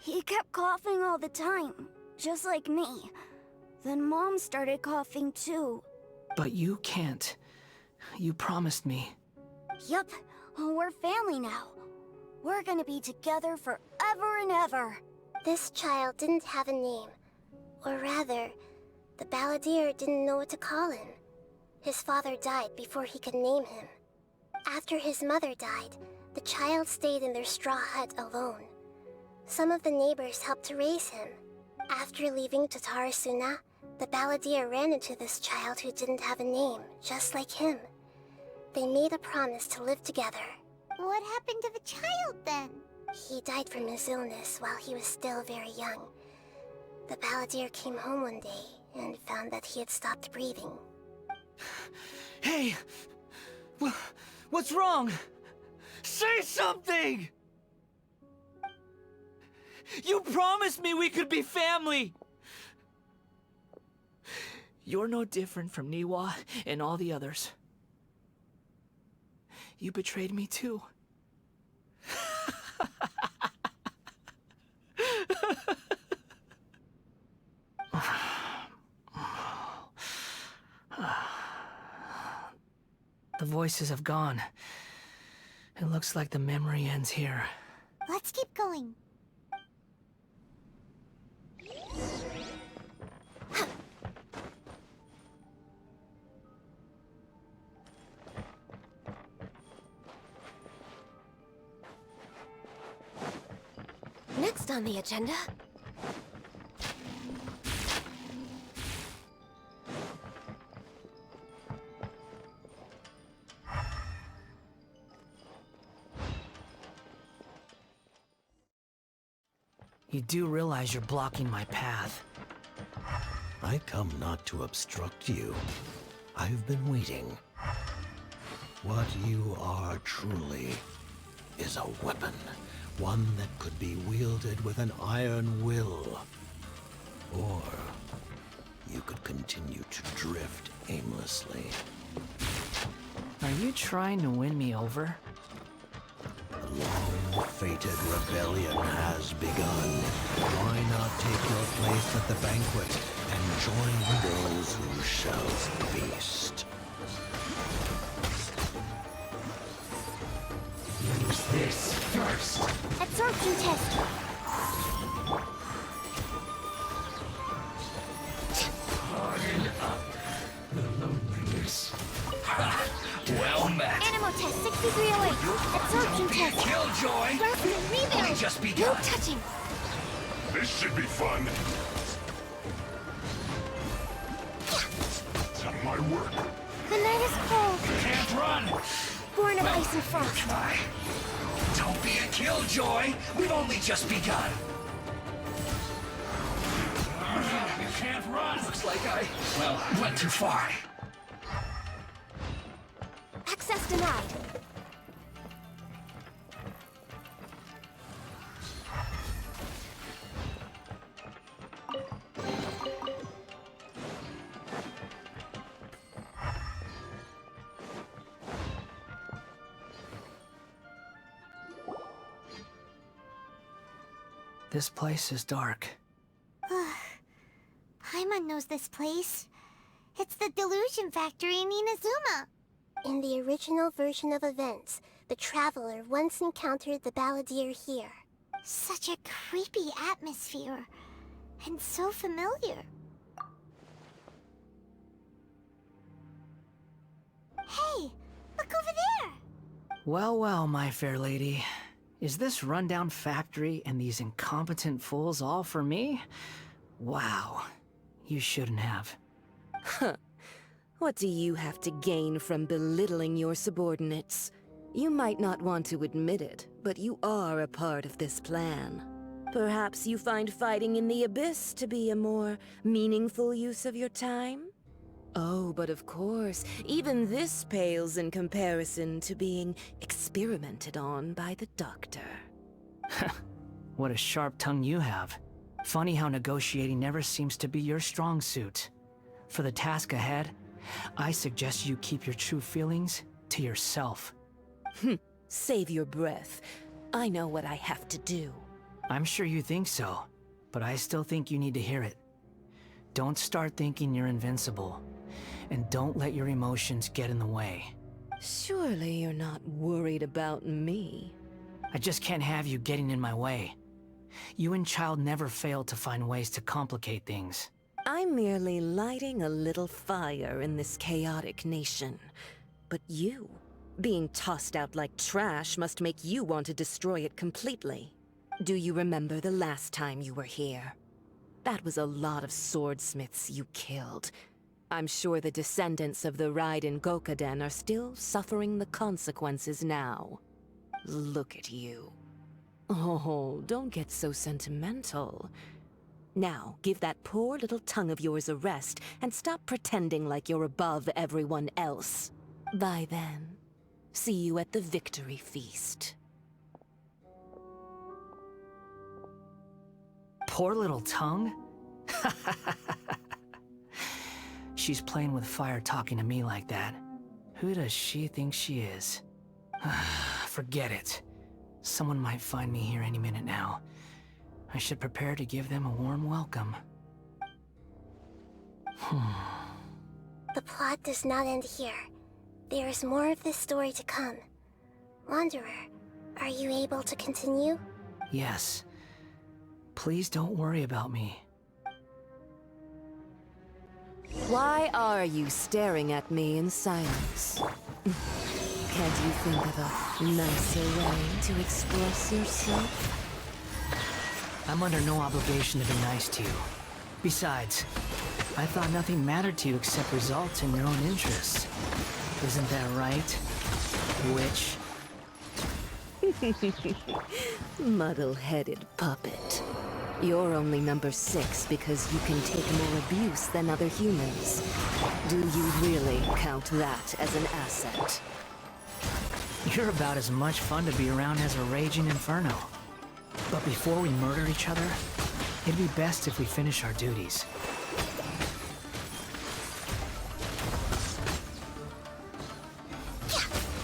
He kept coughing all the time, just like me. Then Mom started coughing too. But you can't. You promised me. Yup, we're family now. We're gonna be together forever and ever. This child didn't have a name. Or rather, the balladeer didn't know what to call him. His father died before he could name him. After his mother died, the child stayed in their straw hut alone. Some of the neighbors helped to raise him. After leaving Tatarasuna, the balladeer ran into this child who didn't have a name, just like him. They made a promise to live together. What happened to the child then? He died from his illness while he was still very young. The balladeer came home one day and found that he had stopped breathing. Hey! What's wrong? Say something! You promised me we could be family! You're no different from Niwa and all the others. You betrayed me too. The voices have gone. It looks like the memory ends here. Let's keep going. Next on the agenda... You do realize you're blocking my path. I come not to obstruct you. I've been waiting. What you are truly is a weapon. One that could be wielded with an iron will. Or you could continue to drift aimlessly. Are you trying to win me over? The long-fated rebellion has begun. Why not take your place at the banquet and join those who shall feast? Use this first. Absorption test. Harden up the loneliness. Well met. Animal test 6308. Absorption test. Killjoy. Plasma rebound. Only just begun. No touching. This should be fun. Not my work. The night is cold. Can't run. Born of ice and frost. Try. Don't be a killjoy. We've only just begun. You can't run. Looks like I went too far. Access denied. This place is dark. Paimon knows this place. It's the Delusion Factory in Inazuma. In the original version of events, the Traveler once encountered the Balladeer here. Such a creepy atmosphere. And so familiar. Hey, look over there! Well, well, my fair lady. Is this rundown factory and these incompetent fools all for me? Wow. You shouldn't have. Huh. What do you have to gain from belittling your subordinates? You might not want to admit it, but you are a part of this plan. Perhaps you find fighting in the Abyss to be a more meaningful use of your time? Oh, but of course, even this pales in comparison to being experimented on by the Doctor. What a sharp tongue you have. Funny how negotiating never seems to be your strong suit. For the task ahead, I suggest you keep your true feelings to yourself. Save your breath. I know what I have to do. I'm sure you think so, but I still think you need to hear it. Don't start thinking you're invincible, and don't let your emotions get in the way. Surely you're not worried about me. I just can't have you getting in my way. You and Child never fail to find ways to complicate things. I'm merely lighting a little fire in this chaotic nation. But you, being tossed out like trash, must make you want to destroy it completely. Do you remember the last time you were here? That was a lot of swordsmiths you killed. I'm sure the descendants of the Raiden Gokaden are still suffering the consequences now. Look at you. Oh, don't get so sentimental. Now, give that poor little tongue of yours a rest and stop pretending like you're above everyone else. Bye then. See you at the victory feast. poor little tongue? She's playing with fire talking to me like that. Who does she think she is? Forget it. Someone might find me here any minute now. I should prepare to give them a warm welcome. The plot does not end here. There is more of this story to come. Wanderer, are you able to continue? Yes. Please don't worry about me. Why are you staring at me in silence? Can't you think of a nicer way to express yourself? I'm under no obligation to be nice to you. Besides, I thought nothing mattered to you except results in your own interests. Isn't that right, witch? Muddle-headed puppet. You're only number 6 because you can take more abuse than other humans. Do you really count that as an asset? You're about as much fun to be around as a raging inferno. But before we murder each other, it'd be best if we finish our duties.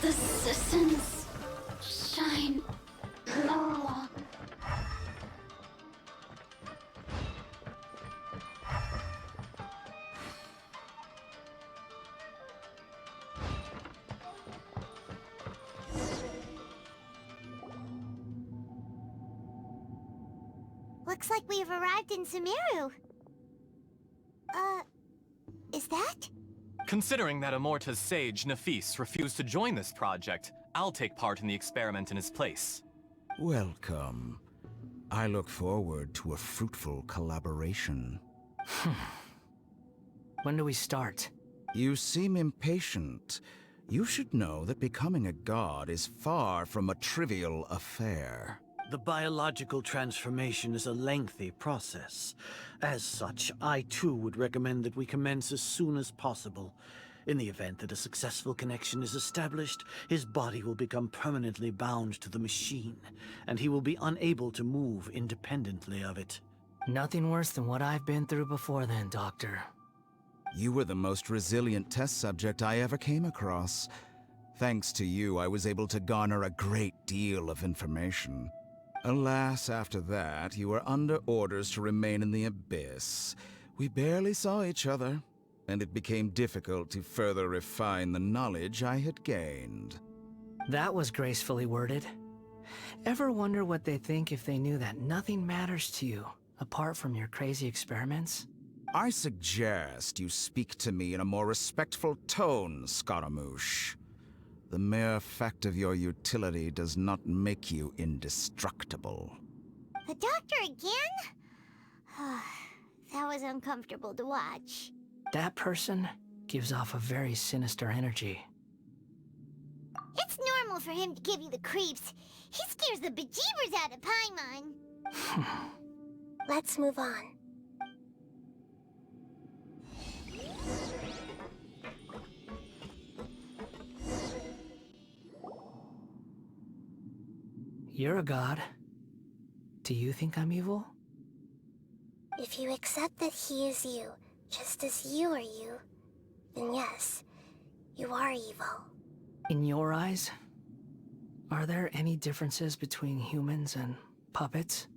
The citizens shine low. Looks like we have arrived in Sumeru. Is that? Considering that Amorta's sage, Nafis, refused to join this project, I'll take part in the experiment in his place. Welcome. I look forward to a fruitful collaboration. When do we start? You seem impatient. You should know that becoming a god is far from a trivial affair. The biological transformation is a lengthy process. As such, I too would recommend that we commence as soon as possible. In the event that a successful connection is established, his body will become permanently bound to the machine, and he will be unable to move independently of it. Nothing worse than what I've been through before then, Doctor. You were the most resilient test subject I ever came across. Thanks to you, I was able to garner a great deal of information. Alas, after that, you were under orders to remain in the Abyss. We barely saw each other, and it became difficult to further refine the knowledge I had gained. That was gracefully worded. Ever wonder what they think if they knew that nothing matters to you, apart from your crazy experiments? I suggest you speak to me in a more respectful tone, Scaramouche. The mere fact of your utility does not make you indestructible. The doctor again? That was uncomfortable to watch. That person gives off a very sinister energy. It's normal for him to give you the creeps. He scares the bejeebers out of Paimon. Let's move on. You're a god. Do you think I'm evil? If you accept that he is you, just as you are you, then yes, you are evil. In your eyes, are there any differences between humans and puppets?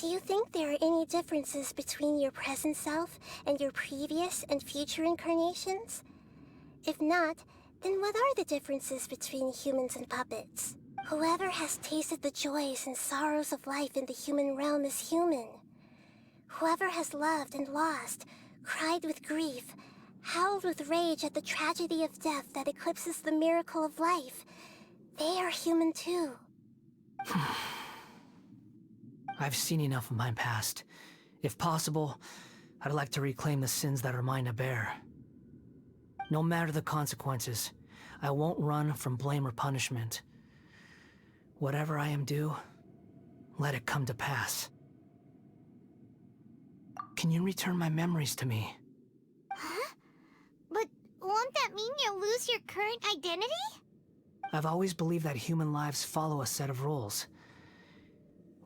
Do you think there are any differences between your present self and your previous and future incarnations? If not, then what are the differences between humans and puppets? Whoever has tasted the joys and sorrows of life in the human realm is human. Whoever has loved and lost, cried with grief, howled with rage at the tragedy of death that eclipses the miracle of life, they are human too. I've seen enough of my past. If possible, I'd like to reclaim the sins that are mine to bear. No matter the consequences, I won't run from blame or punishment. Whatever I am due, let it come to pass. Can you return my memories to me? Huh? But won't that mean you'll lose your current identity? I've always believed that human lives follow a set of rules.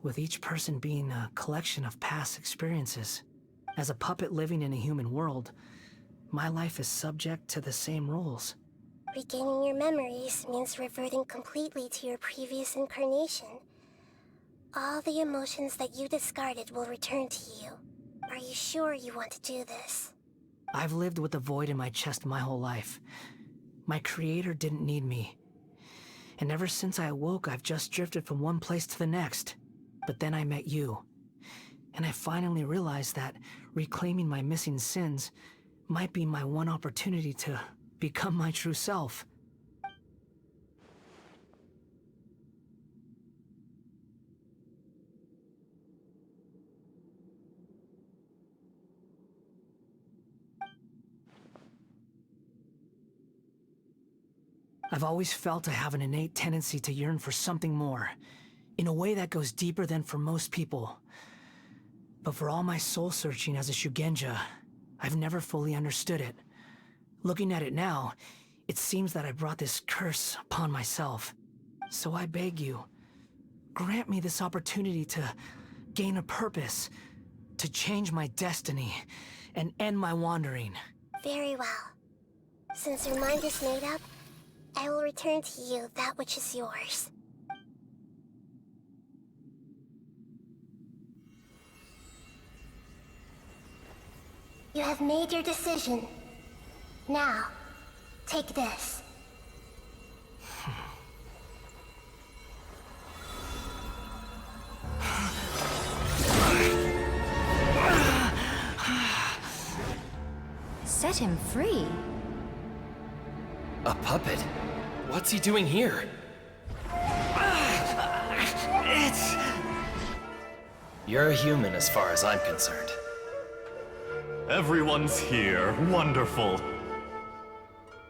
with each person being a collection of past experiences. As a puppet living in a human world, my life is subject to the same rules. Regaining your memories means reverting completely to your previous incarnation. All the emotions that you discarded will return to you. Are you sure you want to do this? I've lived with a void in my chest my whole life. My creator didn't need me. And ever since I awoke, I've just drifted from one place to the next. But then I met you. And I finally realized that reclaiming my missing sins might be my one opportunity to become my true self. I've always felt I have an innate tendency to yearn for something more, in a way that goes deeper than for most people. But for all my soul-searching as a Shugenja, I've never fully understood it. Looking at it now, it seems that I brought this curse upon myself. So I beg you, grant me this opportunity to gain a purpose, to change my destiny, and end my wandering. Very well. Since your mind is made up, I will return to you that which is yours. You have made your decision. Now, take this. Set him free. A puppet? What's he doing here? You're a human as far as I'm concerned. Everyone's here. Wonderful.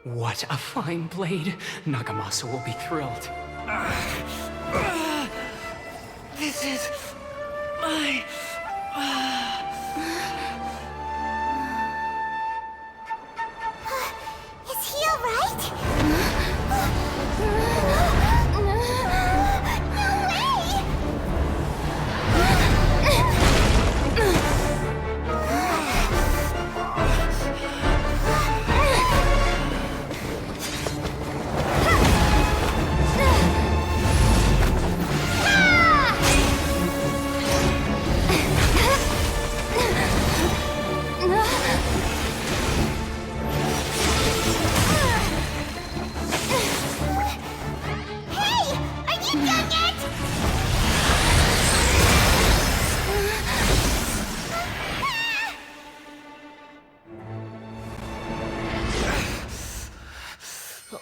What a fine blade. Nagamasa will be thrilled. This is my... Is he alright?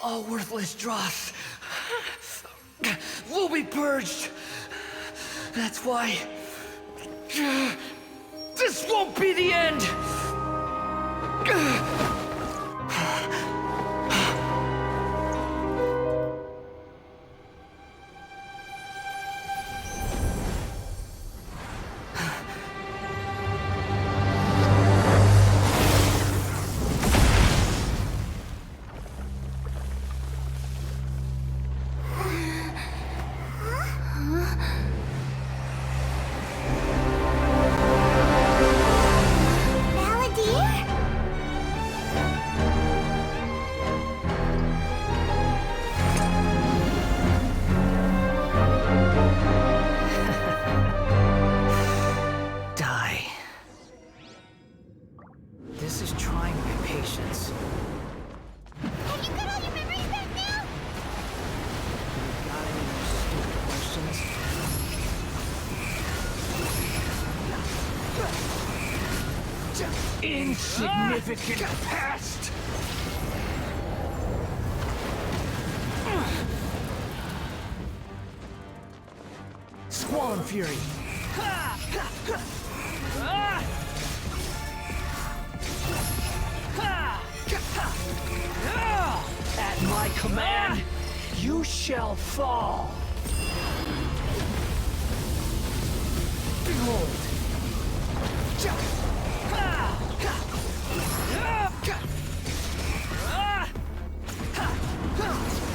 All worthless dross will be purged. That's why this won't be the end. Insignificant past! Squall Fury! At my command, you shall fall! Behold!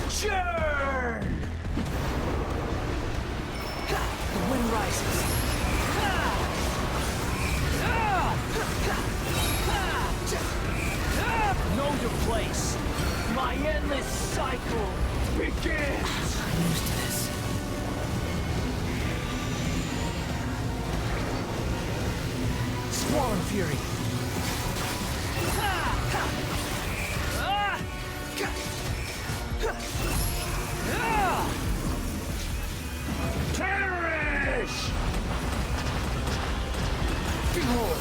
Churn! The wind rise places. Know your place. My endless cycle begins. I'm used to this. Squall and Fury. Perish! Behold!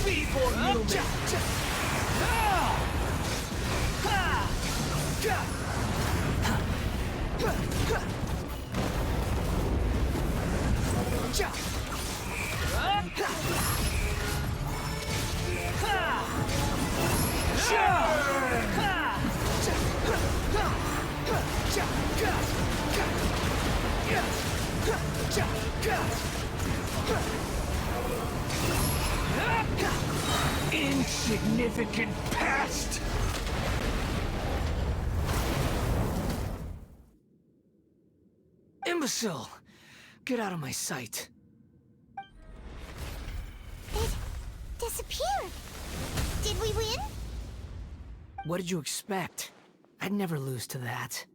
Feeble Lumine! Insignificant pest! Imbecile! Get out of my sight. It disappeared. Did we win? What did you expect? I'd never lose to that.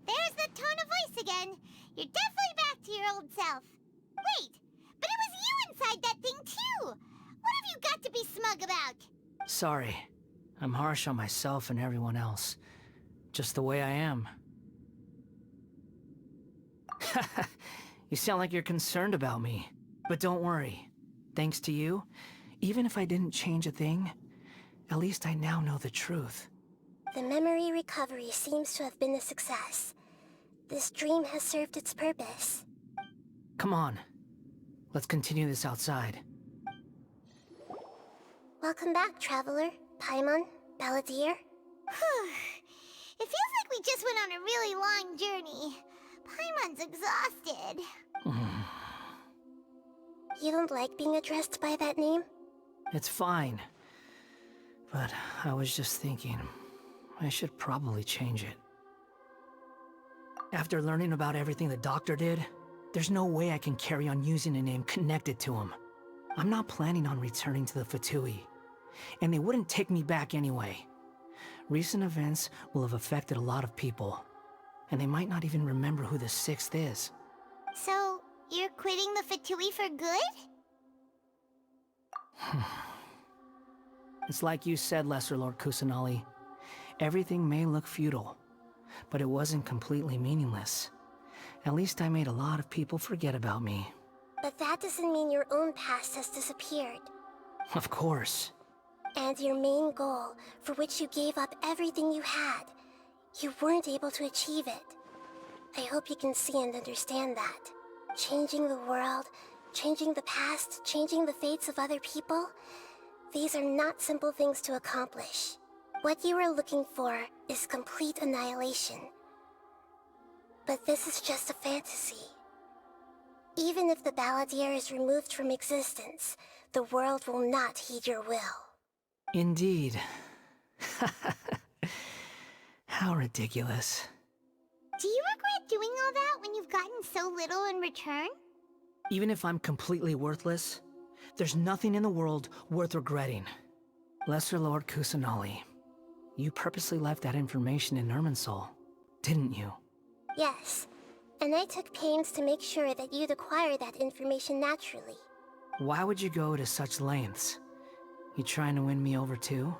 There's the tone of voice again. You're definitely back to your old self. Wait, but it was you inside that thing too! What have you got to be smug about? Sorry. I'm harsh on myself and everyone else. Just the way I am. You sound like you're concerned about me. But don't worry. Thanks to you, even if I didn't change a thing, at least I now know the truth. The memory recovery seems to have been a success. This dream has served its purpose. Come on. Let's continue this outside. Welcome back, Traveler, Paimon, Balladeer. It feels like we just went on a really long journey. Paimon's exhausted. You don't like being addressed by that name? It's fine. But I was just thinking, I should probably change it. After learning about everything the doctor did, there's no way I can carry on using a name connected to him. I'm not planning on returning to the Fatui, and they wouldn't take me back anyway. Recent events will have affected a lot of people, and they might not even remember who the Sixth is. So, you're quitting the Fatui for good? It's like you said, Lesser Lord Kusanali. Everything may look futile, but it wasn't completely meaningless. At least I made a lot of people forget about me. But that doesn't mean your own past has disappeared. Of course. And your main goal, for which you gave up everything you had, you weren't able to achieve it. I hope you can see and understand that. Changing the world, changing the past, changing the fates of other people, these are not simple things to accomplish. What you are looking for is complete annihilation. But this is just a fantasy. Even if the Balladeer is removed from existence, the world will not heed your will. Indeed. How ridiculous. Do you regret doing all that when you've gotten so little in return? Even if I'm completely worthless, there's nothing in the world worth regretting. Lesser Lord Kusanali, you purposely left that information in Irminsul, didn't you? Yes, and I took pains to make sure that you'd acquire that information naturally. Why would you go to such lengths? You trying to win me over too?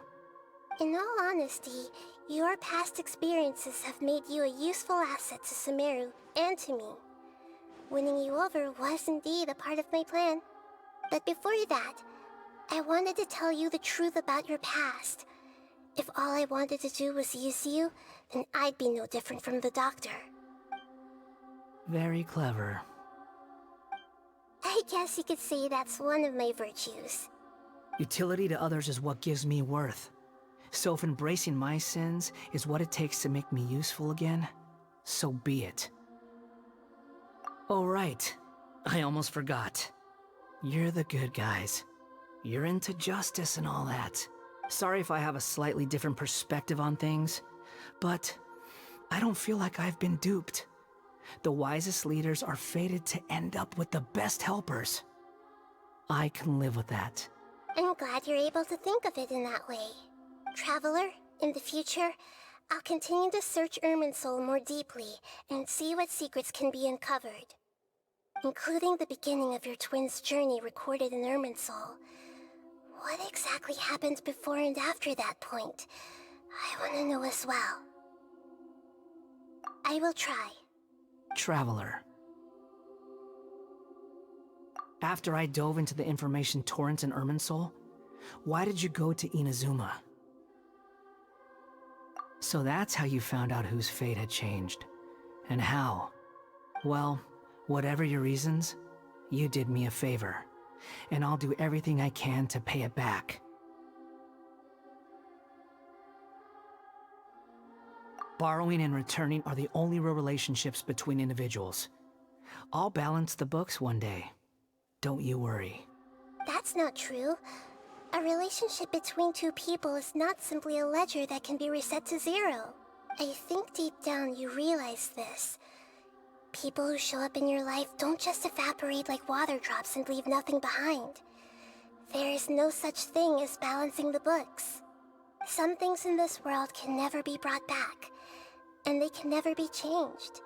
In all honesty, your past experiences have made you a useful asset to Sumeru and to me. Winning you over was indeed a part of my plan. But before that, I wanted to tell you the truth about your past. If all I wanted to do was use you, then I'd be no different from the doctor. Very clever. I guess you could say that's one of my virtues. Utility to others is what gives me worth. So if embracing my sins is what it takes to make me useful again, so be it. Oh right, I almost forgot. You're the good guys. You're into justice and all that. Sorry if I have a slightly different perspective on things, but I don't feel like I've been duped. The wisest leaders are fated to end up with the best helpers. I can live with that. I'm glad you're able to think of it in that way. Traveler, in the future, I'll continue to search Irminsul more deeply and see what secrets can be uncovered. Including the beginning of your twins' journey recorded in Irminsul. What exactly happened before and after that point? I want to know as well. I will try. Traveler. After I dove into the information torrent in Irminsul, why did you go to Inazuma? So that's how you found out whose fate had changed. And how? Well, whatever your reasons, you did me a favor. And I'll do everything I can to pay it back. Borrowing and returning are the only real relationships between individuals. I'll balance the books one day. Don't you worry. That's not true. A relationship between two people is not simply a ledger that can be reset to zero. I think deep down you realize this. People who show up in your life don't just evaporate like water drops and leave nothing behind. There is no such thing as balancing the books. Some things in this world can never be brought back, and they can never be changed,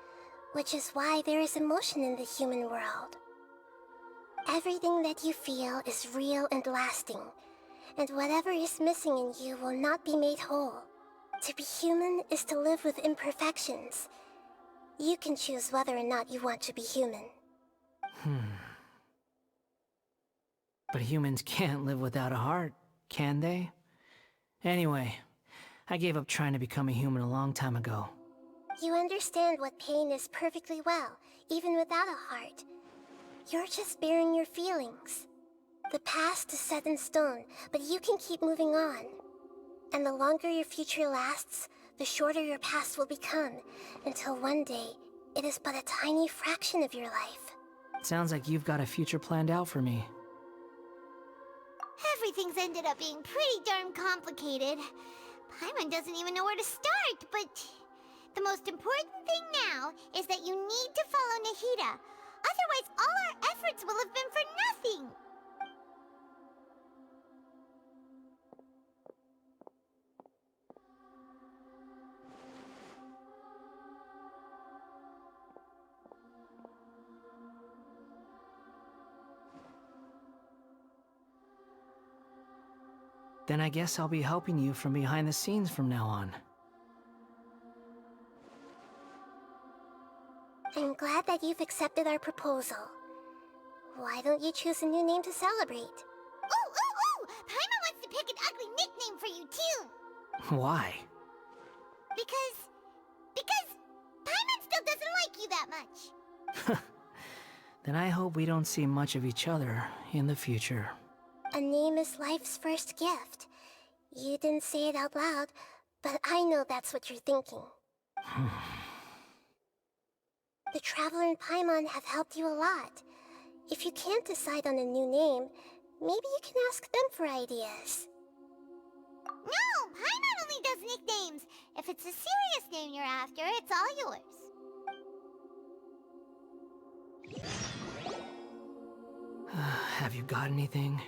which is why there is emotion in the human world. Everything that you feel is real and lasting, and whatever is missing in you will not be made whole. To be human is to live with imperfections. You can choose whether or not you want to be human. But humans can't live without a heart, can they? Anyway, I gave up trying to become a human a long time ago. You understand what pain is perfectly well, even without a heart. You're just bearing your feelings. The past is set in stone, but you can keep moving on. And the longer your future lasts, the shorter your past will become, until one day, it is but a tiny fraction of your life. Sounds like you've got a future planned out for me. Everything's ended up being pretty darn complicated. Paimon doesn't even know where to start, but the most important thing now is that you need to follow Nahida. Otherwise, all our efforts will have been for nothing. Then I guess I'll be helping you from behind the scenes from now on. I'm glad that you've accepted our proposal. Why don't you choose a new name to celebrate? Ooh! Paimon wants to pick an ugly nickname for you, too! Why? Because Paimon still doesn't like you that much. Then I hope we don't see much of each other in the future. A name is life's first gift. You didn't say it out loud, but I know that's what you're thinking. The Traveler and Paimon have helped you a lot. If you can't decide on a new name, maybe you can ask them for ideas. No! Paimon only does nicknames! If it's a serious name you're after, it's all yours. Have you got anything?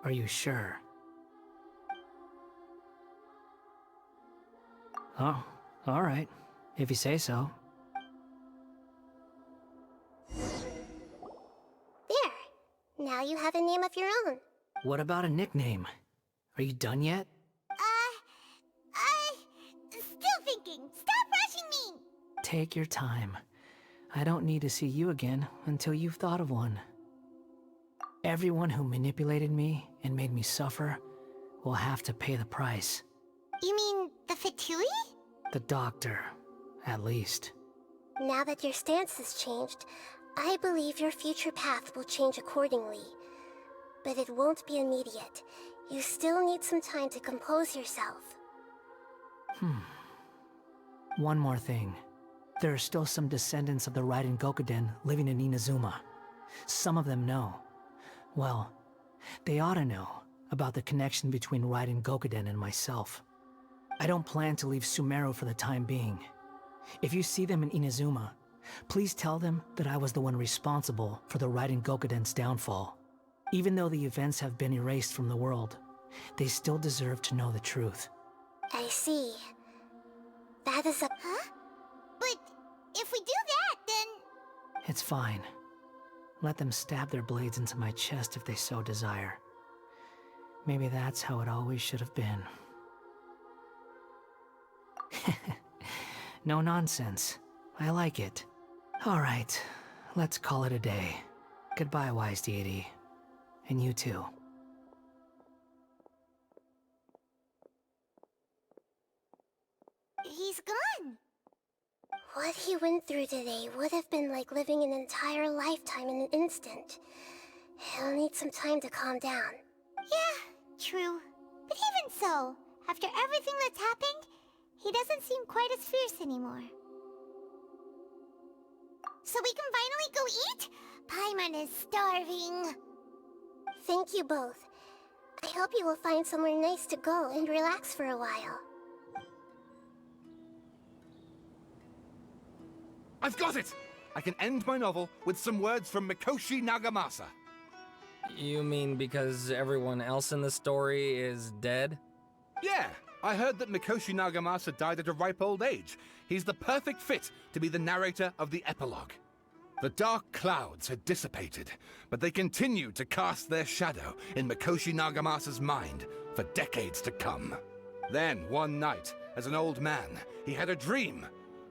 Are you sure? Oh, alright. If you say so. Now you have a name of your own. What about a nickname? Are you done yet? Still thinking. Stop rushing me! Take your time. I don't need to see you again until you've thought of one. Everyone who manipulated me and made me suffer will have to pay the price. You mean the Fatui? The doctor, at least. Now that your stance has changed, I believe your future path will change accordingly. But it won't be immediate. You still need some time to compose yourself. One more thing. There are still some descendants of the Raiden Gokuden living in Inazuma. Some of them know. Well, they ought to know about the connection between Raiden Gokuden and myself. I don't plan to leave Sumeru for the time being. If you see them in Inazuma, please tell them that I was the one responsible for the Raiden Gokuden's downfall. Even though the events have been erased from the world, they still deserve to know the truth. I see. That is a... Huh? But if we do that, then... It's fine. Let them stab their blades into my chest if they so desire. Maybe that's how it always should have been. No nonsense. I like it. Alright, let's call it a day. Goodbye, wise deity. And you too. He's gone. What he went through today would have been like living an entire lifetime in an instant. He'll need some time to calm down. Yeah, true. But even so, after everything that's happened, he doesn't seem quite as fierce anymore. So we can finally go eat? Paimon is starving. Thank you both. I hope you will find somewhere nice to go and relax for a while. I've got it! I can end my novel with some words from Mikoshi Nagamasa. You mean because everyone else in the story is dead? Yeah, I heard that Mikoshi Nagamasa died at a ripe old age. He's the perfect fit to be the narrator of the epilogue. The dark clouds had dissipated, but they continued to cast their shadow in Mikoshi Nagamasa's mind for decades to come. Then, one night, as an old man, he had a dream.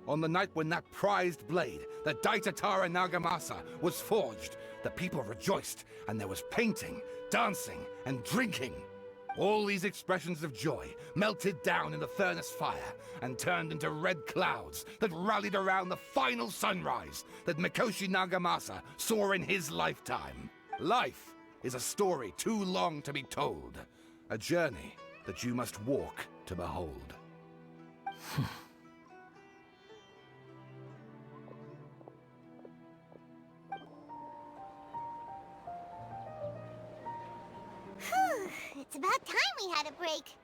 On the night when that prized blade, the Daitatara Nagamasa, was forged, the people rejoiced, and there was painting, dancing, and drinking. All these expressions of joy melted down in the furnace fire and turned into red clouds that rallied around the final sunrise that Mikoshi Nagamasa saw in his lifetime. Life is a story too long to be told, a journey that you must walk to behold. It's about time we had a break.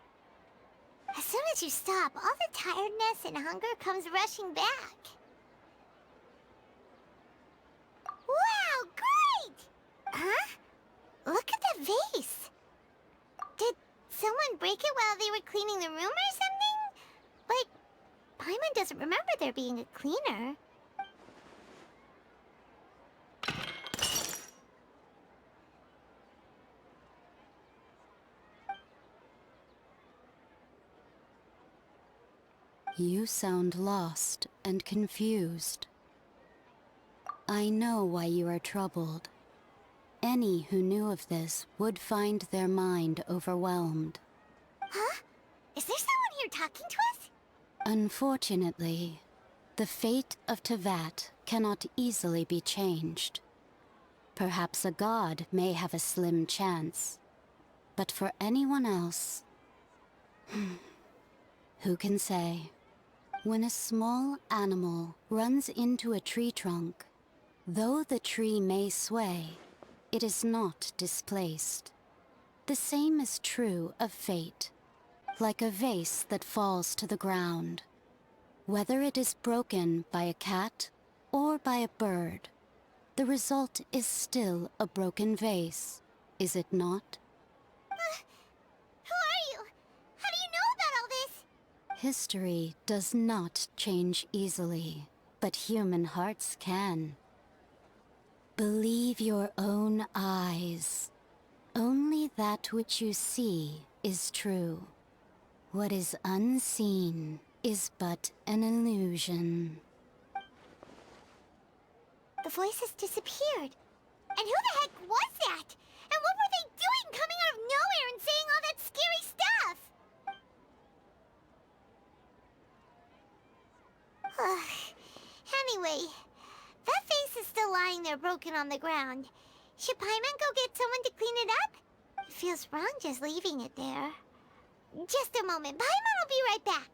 As soon as you stop, all the tiredness and hunger comes rushing back. Wow, great! Huh? Look at the vase. Did someone break it while they were cleaning the room or something? But Paimon doesn't remember there being a cleaner. You sound lost and confused. I know why you are troubled. Any who knew of this would find their mind overwhelmed. Huh? Is there someone here talking to us? Unfortunately, the fate of Tevat cannot easily be changed. Perhaps a god may have a slim chance, but for anyone else, who can say? When a small animal runs into a tree trunk, though the tree may sway, it is not displaced. The same is true of fate, like a vase that falls to the ground. Whether it is broken by a cat or by a bird, the result is still a broken vase, is it not? Who are you? How do you know about all this? History does not change easily, but human hearts can. Believe your own eyes. Only that which you see is true. What is unseen is but an illusion. The voice has disappeared. And who the heck was that? And what were they doing coming out of nowhere and saying all that scary stuff? Anyway, that face is still lying there broken on the ground. Should Paimon go get someone to clean it up? It feels wrong just leaving it there. Just a moment. Paimon will be right back.